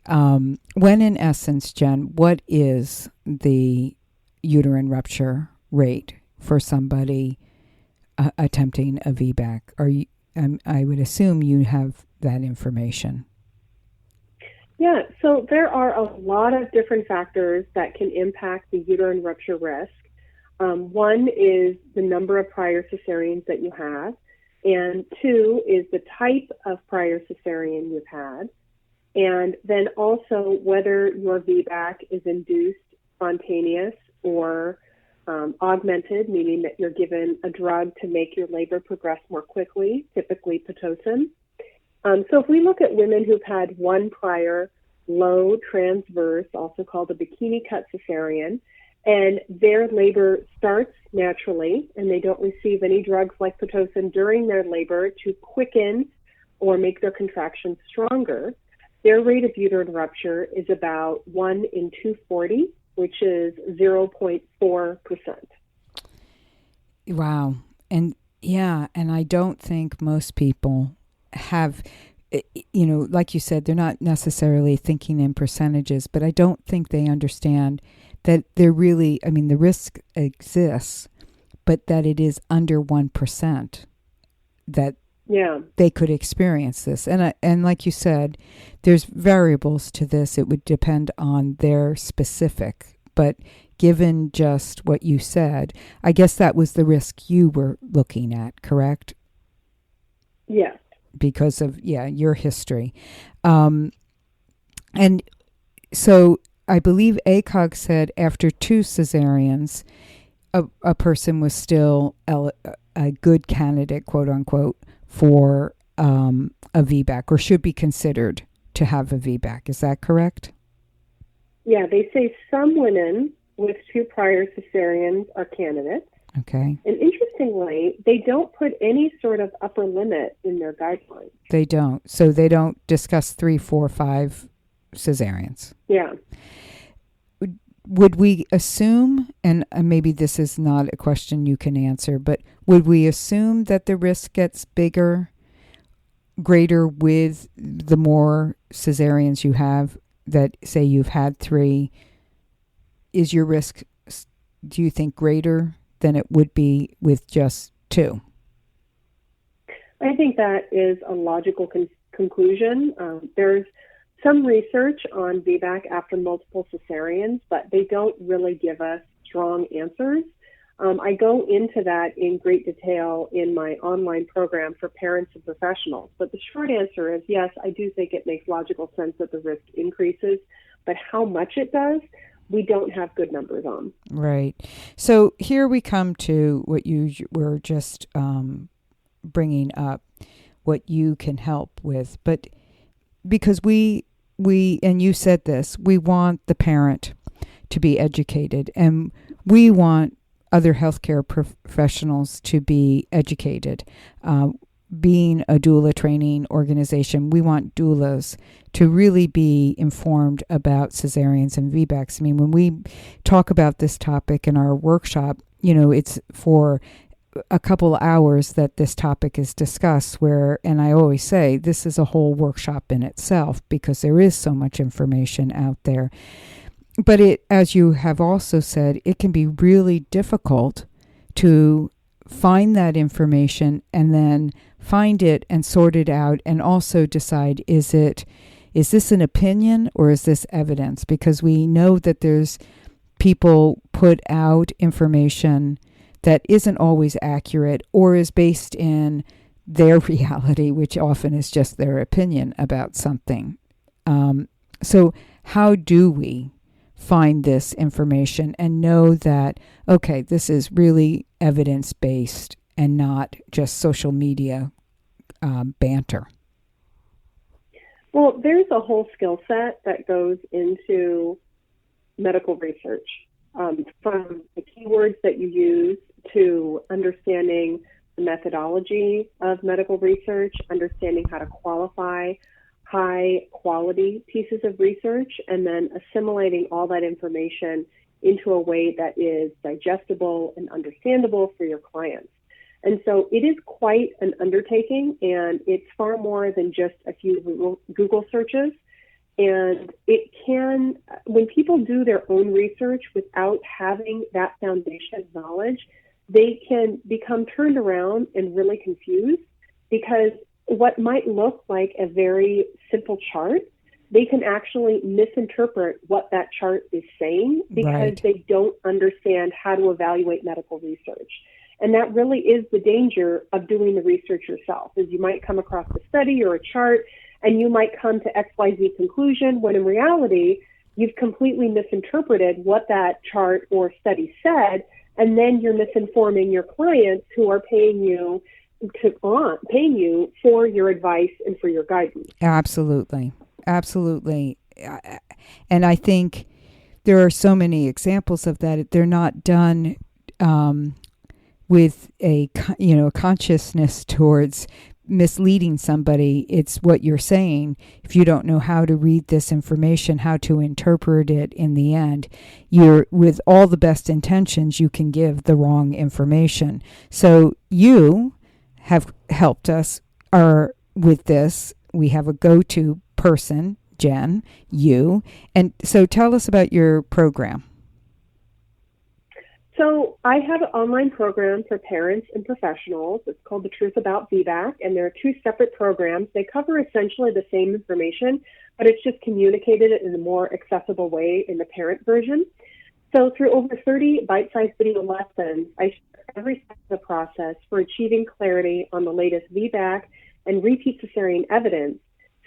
When in essence, Jen, what is the uterine rupture rate for somebody attempting a VBAC? I would assume you have that information. Yeah, so there are a lot of different factors that can impact the uterine rupture risk. One is the number of prior cesareans that you have, and 2 is the type of prior cesarean you've had, and then also whether your VBAC is induced, spontaneous, or augmented, meaning that you're given a drug to make your labor progress more quickly, typically Pitocin. So if we look at women who've had one prior low transverse, also called a bikini cut cesarean, and their labor starts naturally and they don't receive any drugs like Pitocin during their labor to quicken or make their contractions stronger, their rate of uterine rupture is about 1 in 240, which is 0.4%. Wow. And I don't think most people have, like you said, they're not necessarily thinking in percentages, but I don't think they understand that they're really, the risk exists, but that it is under 1% that they could experience this. And like you said, there's variables to this. It would depend on their specific, but given just what you said, I guess that was the risk you were looking at, correct? Yes. Because of, your history. And so I believe ACOG said after 2 cesareans, a person was still a good candidate, quote unquote, for a VBAC, or should be considered to have a VBAC. Is that correct? Yeah, they say some women with 2 prior cesareans are candidates. Okay. And interestingly, they don't put any sort of upper limit in their guidelines. They don't. So they don't discuss 3, 4, 5 cesareans. Yeah. Would we assume, and maybe this is not a question you can answer, but would we assume that the risk gets greater with the more cesareans you have, that say you've had 3? Is your risk, do you think, greater than it would be with just 2? I think that is a logical conclusion. There's some research on VBAC after multiple cesareans, but they don't really give us strong answers. I go into that in great detail in my online program for parents and professionals. But the short answer is yes, I do think it makes logical sense that the risk increases, but how much it does, we don't have good numbers on. Right. So here we come to what you were just bringing up, what you can help with. But because we and you said this, we want the parent to be educated, and we want other healthcare professionals to be educated. Being a doula training organization, we want doulas to really be informed about cesareans and VBACs. I mean, when we talk about this topic in our workshop, it's for a couple of hours that this topic is discussed, and I always say this is a whole workshop in itself because there is so much information out there. But as you have also said, it can be really difficult to find that information and then find it and sort it out and also decide, is this an opinion or is this evidence? Because we know that there's people put out information that isn't always accurate or is based in their reality, which often is just their opinion about something. So how do we find this information and know that, okay, this is really evidence-based and not just social media banter? Well, there's a whole skill set that goes into medical research, from the keywords that you use to understanding the methodology of medical research, understanding how to qualify high quality pieces of research, and then assimilating all that information into a way that is digestible and understandable for your clients. And so it is quite an undertaking, and it's far more than just a few Google searches. And it can, when people do their own research without having that foundation of knowledge, they can become turned around and really confused, because what might look like a very simple chart, they can actually misinterpret what that chart is saying because they don't understand how to evaluate medical research. And that really is the danger of doing the research yourself, is you might come across a study or a chart and you might come to XYZ conclusion when in reality, you've completely misinterpreted what that chart or study said, and then you're misinforming your clients who are paying you for your advice and for your guidance. Absolutely. And I think there are so many examples of that. They're not done with a consciousness towards misleading somebody. It's what you're saying. If you don't know how to read this information, how to interpret it in the end, you're, with all the best intentions, you can give the wrong information. So you have helped us with this. We have a go-to person, Jen, you. And so tell us about your program. So I have an online program for parents and professionals. It's called The Truth About VBAC, and there are two separate programs. They cover essentially the same information, but it's just communicated in a more accessible way in the parent version. So through over 30 bite-sized video lessons, I share every step of the process for achieving clarity on the latest VBAC and repeat cesarean evidence,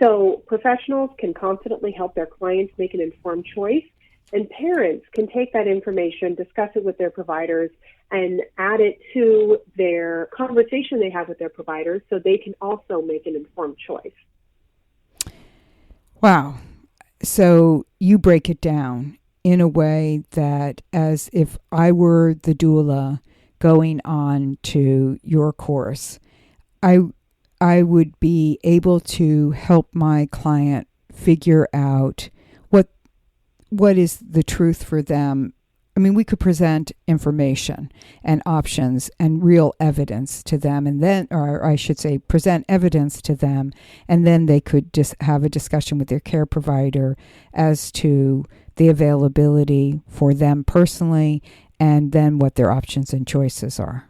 so professionals can confidently help their clients make an informed choice, and parents can take that information, discuss it with their providers, and add it to their conversation they have with their providers so they can also make an informed choice. Wow. So you break it down in a way that, as if I were the doula going on to your course, I would be able to help my client figure out what is the truth for them. I mean, we could present information and options and real evidence to them, and then, or I should say, present evidence to them, and then they could just have a discussion with their care provider as to the availability for them personally, and then what their options and choices are.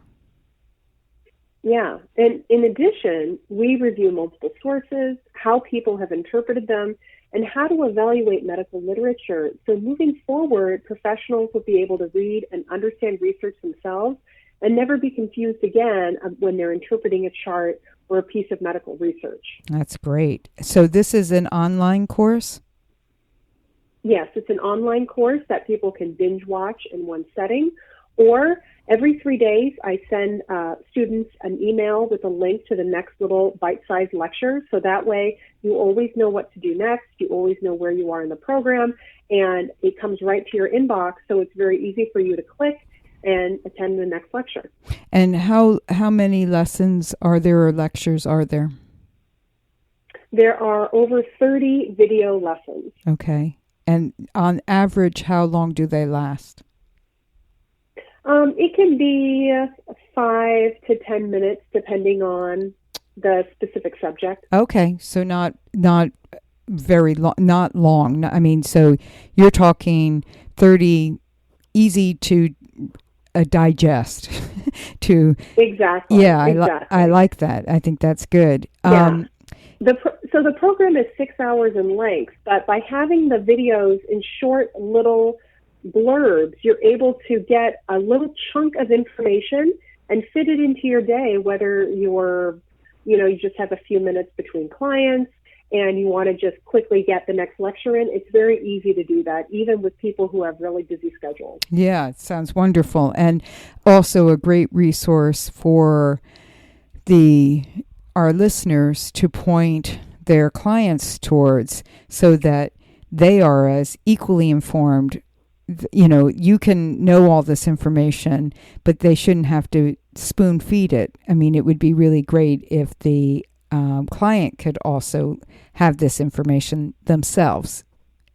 Yeah. And in addition, we review multiple sources, how people have interpreted them, and how to evaluate medical literature. So moving forward, professionals will be able to read and understand research themselves and never be confused again when they're interpreting a chart or a piece of medical research. That's great. So this is an online course? Yes, it's an online course that people can binge watch in one setting, or every 3 days I send students an email with a link to the next little bite-sized lecture, so that way you always know what to do next, you always know where you are in the program, and it comes right to your inbox, so it's very easy for you to click and attend the next lecture. And how many lessons are there or lectures are there? There are over 30 video lessons. Okay. And on average, how long do they last? It can be 5 to 10 minutes, depending on the specific subject. Okay, so not very long, not long. I mean, so you're talking 30, easy to digest. Exactly. Yeah, exactly. I like that. I think that's good. Yeah. So the program is 6 hours in length, but by having the videos in short little blurbs, you're able to get a little chunk of information and fit it into your day, whether you just have a few minutes between clients and you want to just quickly get the next lecture in. It's very easy to do that, even with people who have really busy schedules. Yeah, it sounds wonderful. And also a great resource for our listeners to point their clients towards, so that they are as equally informed. You can know all this information, but they shouldn't have to spoon feed it. I mean, it would be really great if the client could also have this information themselves,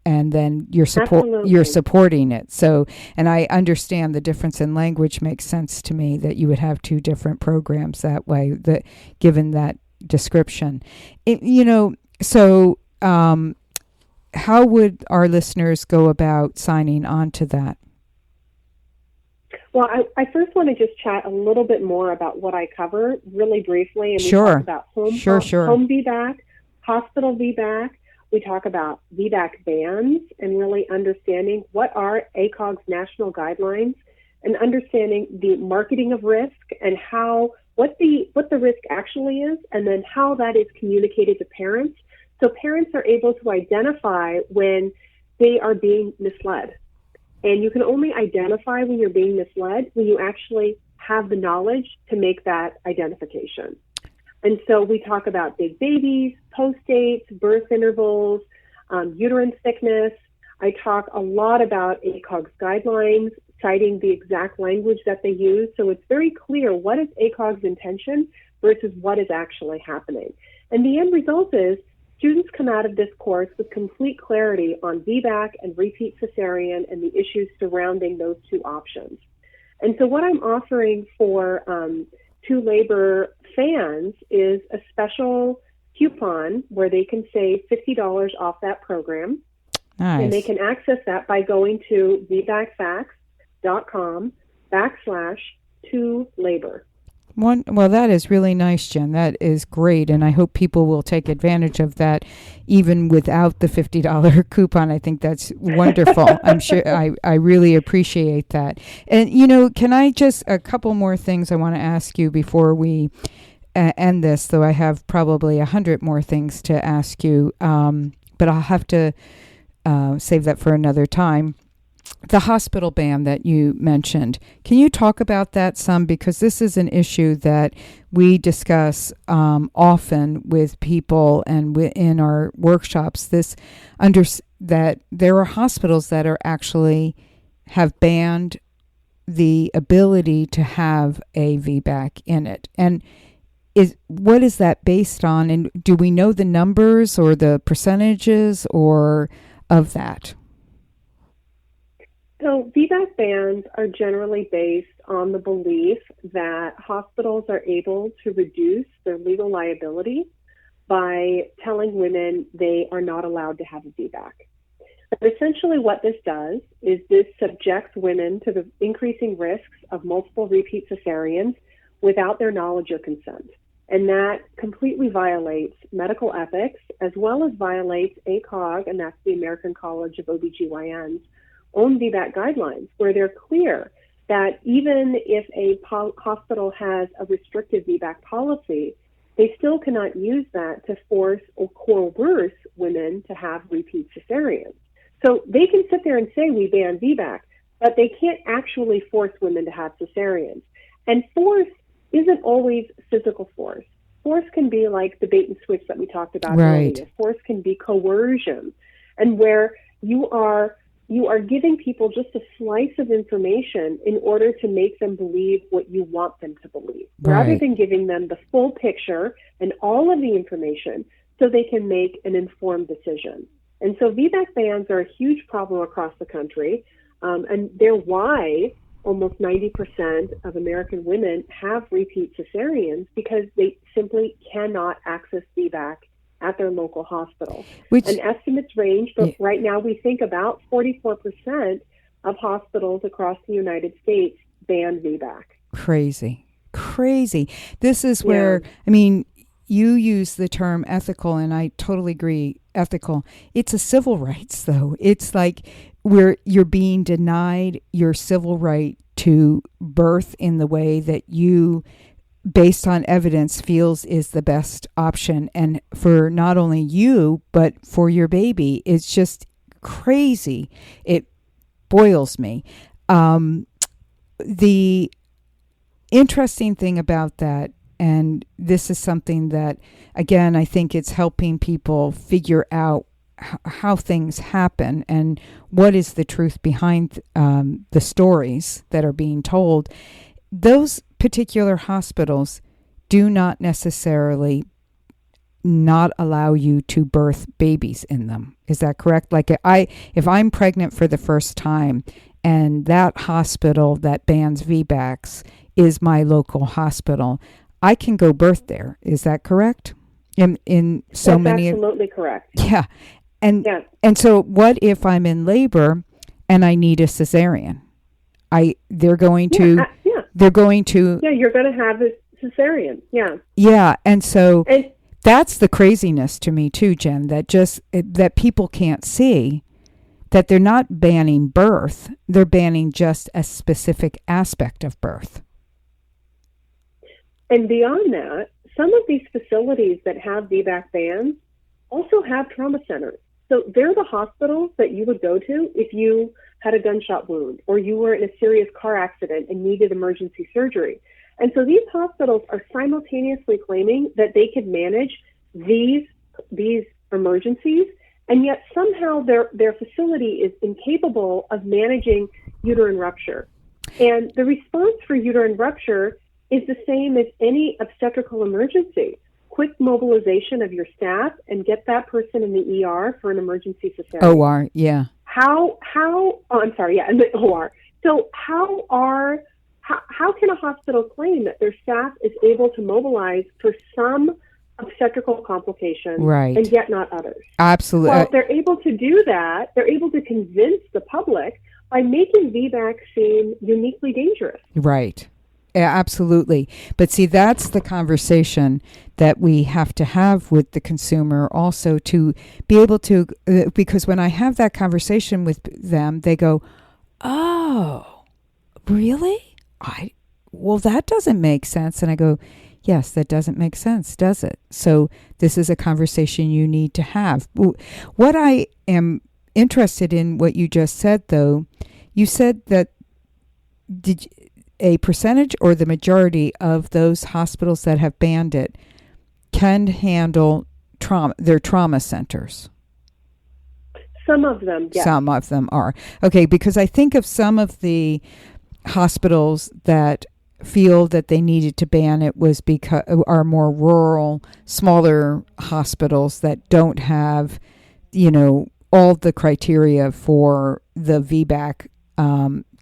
and then you're supporting it. So, and I understand the difference in language makes sense to me, that you would have two different programs that way, that given that description. How would our listeners go about signing on to that? Well, I first want to just chat a little bit more about what I cover really briefly. And we talk about home VBAC, hospital VBAC. We talk about VBAC bans and really understanding what are ACOG's national guidelines, and understanding the marketing of risk and what the risk actually is, and then how that is communicated to parents. So parents are able to identify when they are being misled. And you can only identify when you're being misled when you actually have the knowledge to make that identification. And so we talk about big babies, post dates, birth intervals, uterine thickness. I talk a lot about ACOG's guidelines, citing the exact language that they use. So it's very clear what is ACOG's intention versus what is actually happening. And the end result is students come out of this course with complete clarity on VBAC and repeat cesarean and the issues surrounding those two options. And so what I'm offering for ToLabor fans is a special coupon where they can save $50 off that program. Nice. And they can access that by going to VBACFacts.com/ToLabor. Well, that is really nice, Jen. That is great, and I hope people will take advantage of that, even without the $50 coupon. I think that's wonderful. I'm sure I really appreciate that. And can I just a couple more things I want to ask you before we end this? Though I have probably 100 more things to ask you, but I'll have to save that for another time. The hospital ban that you mentioned, can you talk about that some? Because this is an issue that we discuss often with people and in our workshops. That there are hospitals that are actually have banned the ability to have a VBAC in it. And what is that based on? And do we know the numbers or the percentages or of that? So VBAC bans are generally based on the belief that hospitals are able to reduce their legal liability by telling women they are not allowed to have a VBAC. But essentially what this does is this subjects women to the increasing risks of multiple repeat cesareans, without their knowledge or consent. And that completely violates medical ethics, as well as violates ACOG, and that's the American College of OBGYN's own VBAC guidelines, where they're clear that even if a hospital has a restrictive VBAC policy, they still cannot use that to force or coerce women to have repeat cesareans. So they can sit there and say we ban VBAC, but they can't actually force women to have cesareans. And force isn't always physical force. Force can be like the bait and switch that we talked about earlier. Force can be coercion, and where you are giving people just a slice of information in order to make them believe what you want them to believe, rather than giving them the full picture and all of the information so they can make an informed decision. And so VBAC bans are a huge problem across the country, and they're why almost 90% of American women have repeat cesareans, because they simply cannot access VBAC at their local hospital. And estimates range, but right now we think about 44% of hospitals across the United States ban VBAC. Crazy. This is where, I mean, you use the term ethical, and I totally agree, ethical. It's a civil rights, though. It's like you're being denied your civil right to birth in the way that you, based on evidence, feels is the best option. And for not only you, but for your baby, it's just crazy. It boils me. The interesting thing about that, and this is something that, again, I think it's helping people figure out how things happen and what is the truth behind the stories that are being told. Those particular hospitals do not necessarily not allow you to birth babies in them. Is that correct? Like if I'm pregnant for the first time and that hospital that bans VBACs is my local hospital, I can go birth there. Is that correct? In so That's many. Absolutely correct. Yeah. And so what if I'm in labor and I need a cesarean? They're going to you're going to have a cesarean. And so that's the craziness to me too, Jen, that people can't see, that they're not banning birth, they're banning just a specific aspect of birth. And beyond that, some of these facilities that have VBAC bans also have trauma centers. So they're the hospitals that you would go to if you had a gunshot wound or you were in a serious car accident and needed emergency surgery. And so these hospitals are simultaneously claiming that they could manage these emergencies, and yet somehow their facility is incapable of managing uterine rupture. And the response for uterine rupture is the same as any obstetrical emergency. Quick mobilization of your staff and get that person in the ER for an emergency cesarean. OR, yeah. In the OR. So how can a hospital claim that their staff is able to mobilize for some obstetrical complications, and yet not others? Absolutely. Well, they're able to do that. They're able to convince the public by making VBAC seem uniquely dangerous. Right. Absolutely. But see, that's the conversation that we have to have with the consumer also, to be able to, because when I have that conversation with them, they go, oh, really? Well, that doesn't make sense. And I go, yes, that doesn't make sense, does it? So this is a conversation you need to have. What I am interested in, what you just said, though, you said that a percentage or the majority of those hospitals that have banned it can handle trauma, their trauma centers. Some of them, yes. Some of them are. Okay, because I think of some of the hospitals that feel that they needed to ban it was because are more rural, smaller hospitals that don't have, all the criteria for the VBAC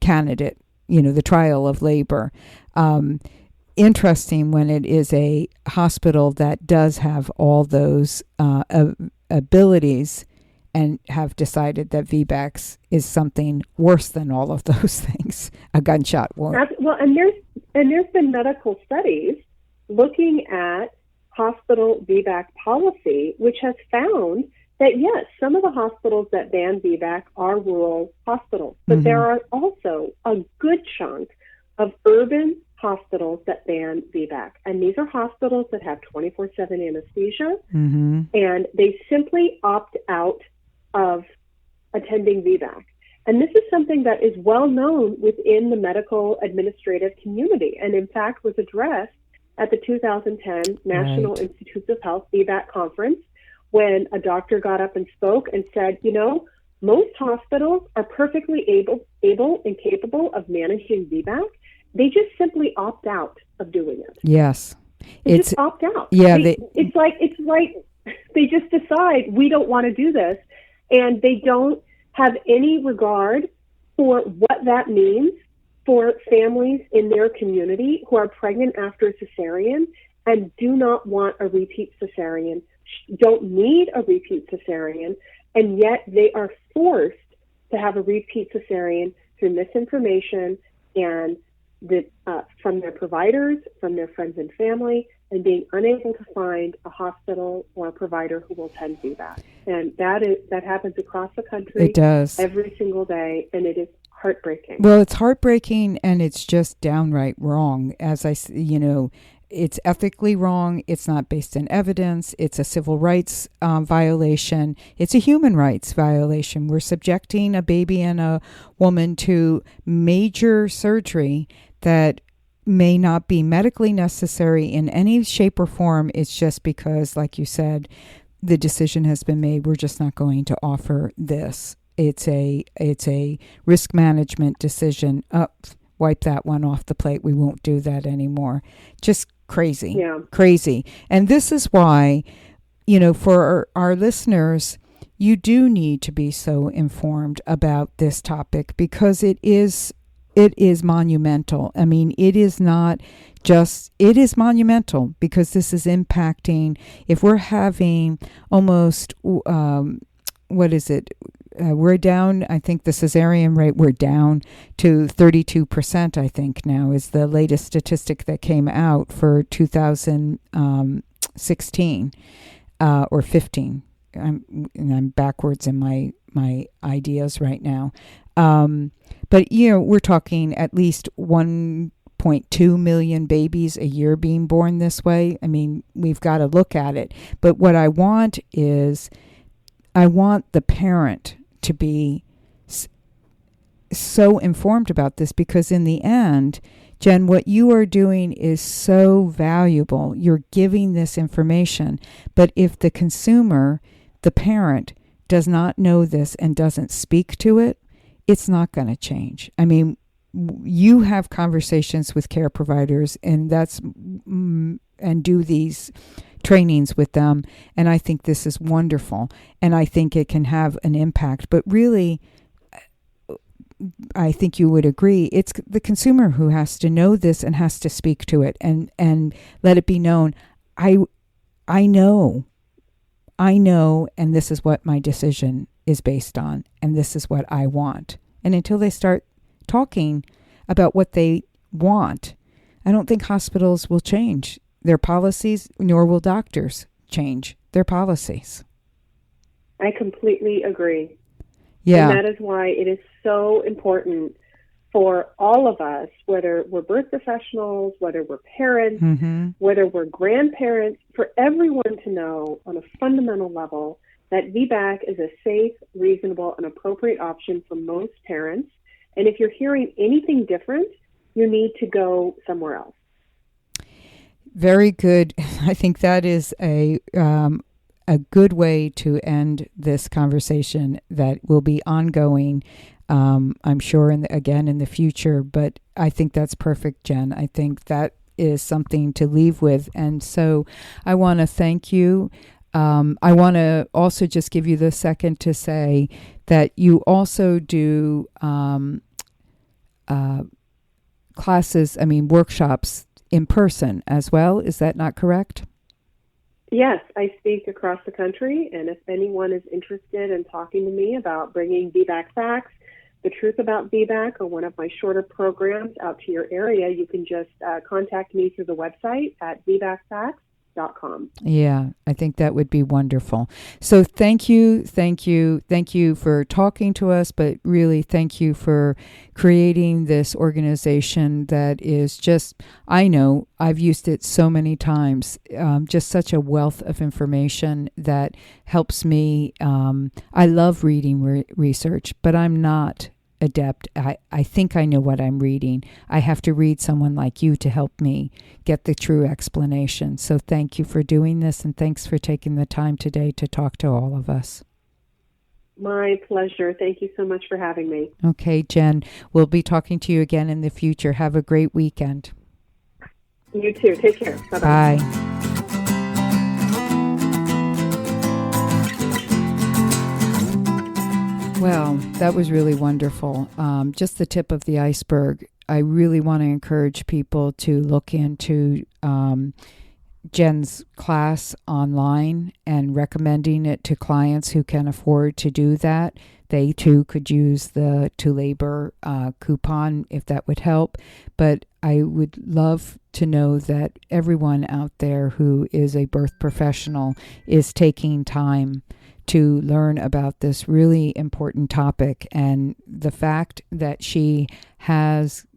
candidate, the trial of labor. Interesting when it is a hospital that does have all those abilities and have decided that VBACs is something worse than all of those things, a gunshot wound. Well, and And there's been medical studies looking at hospital VBAC policy, which has found that, yes, some of the hospitals that ban VBAC are rural hospitals, but there are also a good chunk of urban hospitals that ban VBAC. And these are hospitals that have 24/7 anesthesia, and they simply opt out of attending VBAC. And this is something that is well known within the medical administrative community, and in fact was addressed at the 2010 National Institutes of Health VBAC conference, when a doctor got up and spoke and said, you know, most hospitals are perfectly able and capable of managing VBAC. They just simply opt out of doing it. Yes. They just opt out. Yeah. It's like they just decide we don't want to do this, and they don't have any regard for what that means for families in their community who are pregnant after a cesarean and do not want a repeat cesarean, don't need a repeat cesarean, and yet they are forced to have a repeat cesarean through misinformation and from their providers, from their friends and family, and being unable to find a hospital or a provider who will tend to do that. And that happens across the country. It does. Every single day, and it is heartbreaking. Well, it's heartbreaking, and it's just downright wrong. It's ethically wrong. It's not based in evidence. It's a civil rights violation. It's a human rights violation. We're subjecting a baby and a woman to major surgery that may not be medically necessary in any shape or form. It's just because, like you said, the decision has been made. We're just not going to offer this. It's a risk management decision. Wipe that one off the plate. We won't do that anymore. Just crazy. Yeah. Crazy. And this is why, for our listeners, you do need to be so informed about this topic, because it is monumental. I mean, it is monumental, because this is impacting, if we're having almost, we're down, I think the cesarean rate, we're down to 32%, I think now is the latest statistic that came out for 2016 or 15. I'm backwards in my ideas right now. But, we're talking at least 1.2 million babies a year being born this way. I mean, we've got to look at it. But what I want is, I want the parent to be so informed about this, because in the end, Jen, what you are doing is so valuable. You're giving this information. But if the consumer, the parent, does not know this and doesn't speak to it, it's not going to change. I mean, you have conversations with care providers, and do these trainings with them, and I think this is wonderful, and I think it can have an impact. But really, I think you would agree, it's the consumer who has to know this and has to speak to it and let it be known. I know, and this is what my decision is based on, and this is what I want. And until they start talking about what they want, I don't think hospitals will change their policies, nor will doctors change their policies. I completely agree. Yeah. And that is why it is so important for all of us, whether we're birth professionals, whether we're parents, whether we're grandparents, for everyone to know on a fundamental level that VBAC is a safe, reasonable, and appropriate option for most parents. And if you're hearing anything different, you need to go somewhere else. Very good. I think that is a good way to end this conversation that will be ongoing, I'm sure, in the future. But I think that's perfect, Jen. I think that is something to leave with. And so I want to thank you. I want to also just give you the second to say that you also do workshops in person as well. Is that not correct? Yes, I speak across the country, and if anyone is interested in talking to me about bringing VBACFacts the truth about VBAC or one of my shorter programs out to your area, you can just contact me through the website at VBACFacts.com. Yeah, I think that would be wonderful. So thank you for talking to us, but really thank you for creating this organization that is just, I know I've used it so many times, just such a wealth of information that helps me. I love reading research, but I'm not adept. I think I know what I'm reading. I have to read someone like you to help me get the true explanation. So thank you for doing this, and thanks for taking the time today to talk to all of us. My pleasure. Thank you so much for having me. Okay, Jen, we'll be talking to you again in the future. Have a great weekend. You too. Take care. Bye-bye. Bye. Well, that was really wonderful. Just the tip of the iceberg. I really want to encourage people to look into Jen's class online and recommending it to clients who can afford to do that. They too could use the To Labor coupon if that would help. But I would love to know that everyone out there who is a birth professional is taking time to learn about this really important topic. And the fact that she has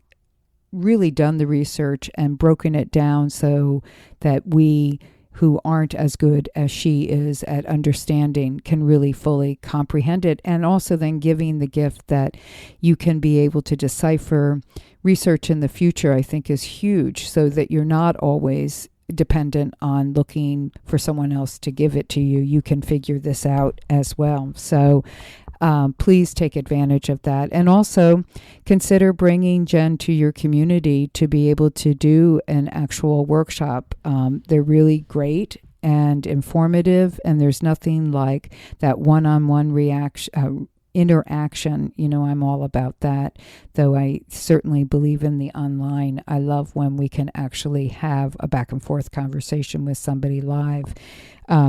really done the research and broken it down so that we who aren't as good as she is at understanding can really fully comprehend it, and also then giving the gift that you can be able to decipher research in the future, I think is huge, so that you're not always dependent on looking for someone else to give it to you. You can figure this out as well. So please take advantage of that. And also consider bringing Jen to your community to be able to do an actual workshop. They're really great and informative, and there's nothing like that one-on-one interaction. You know, I'm all about that, though I certainly believe in the online. I love when we can actually have a back and forth conversation with somebody live.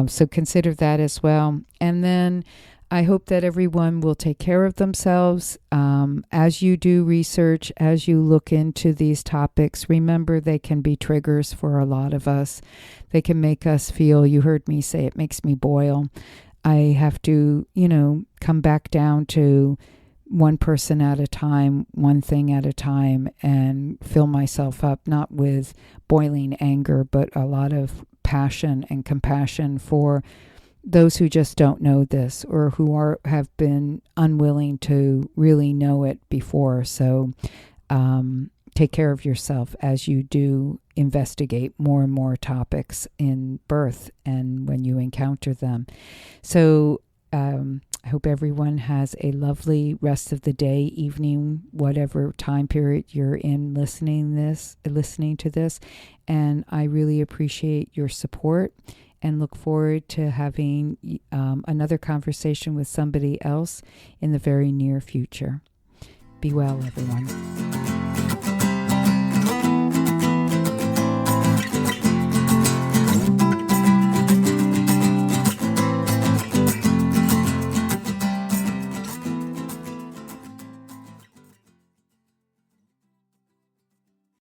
So consider that as well. And then I hope that everyone will take care of themselves. As you do research, as you look into these topics, remember they can be triggers for a lot of us. They can make us feel, you heard me say, it makes me boil. I have to, come back down to one person at a time, one thing at a time, and fill myself up, not with boiling anger, but a lot of passion and compassion for those who just don't know this, or who have been unwilling to really know it before. So take care of yourself as you do investigate more and more topics in birth and when you encounter them. So I hope everyone has a lovely rest of the day, evening, whatever time period you're in listening to this. And I really appreciate your support and look forward to having another conversation with somebody else in the very near future. Be well, everyone.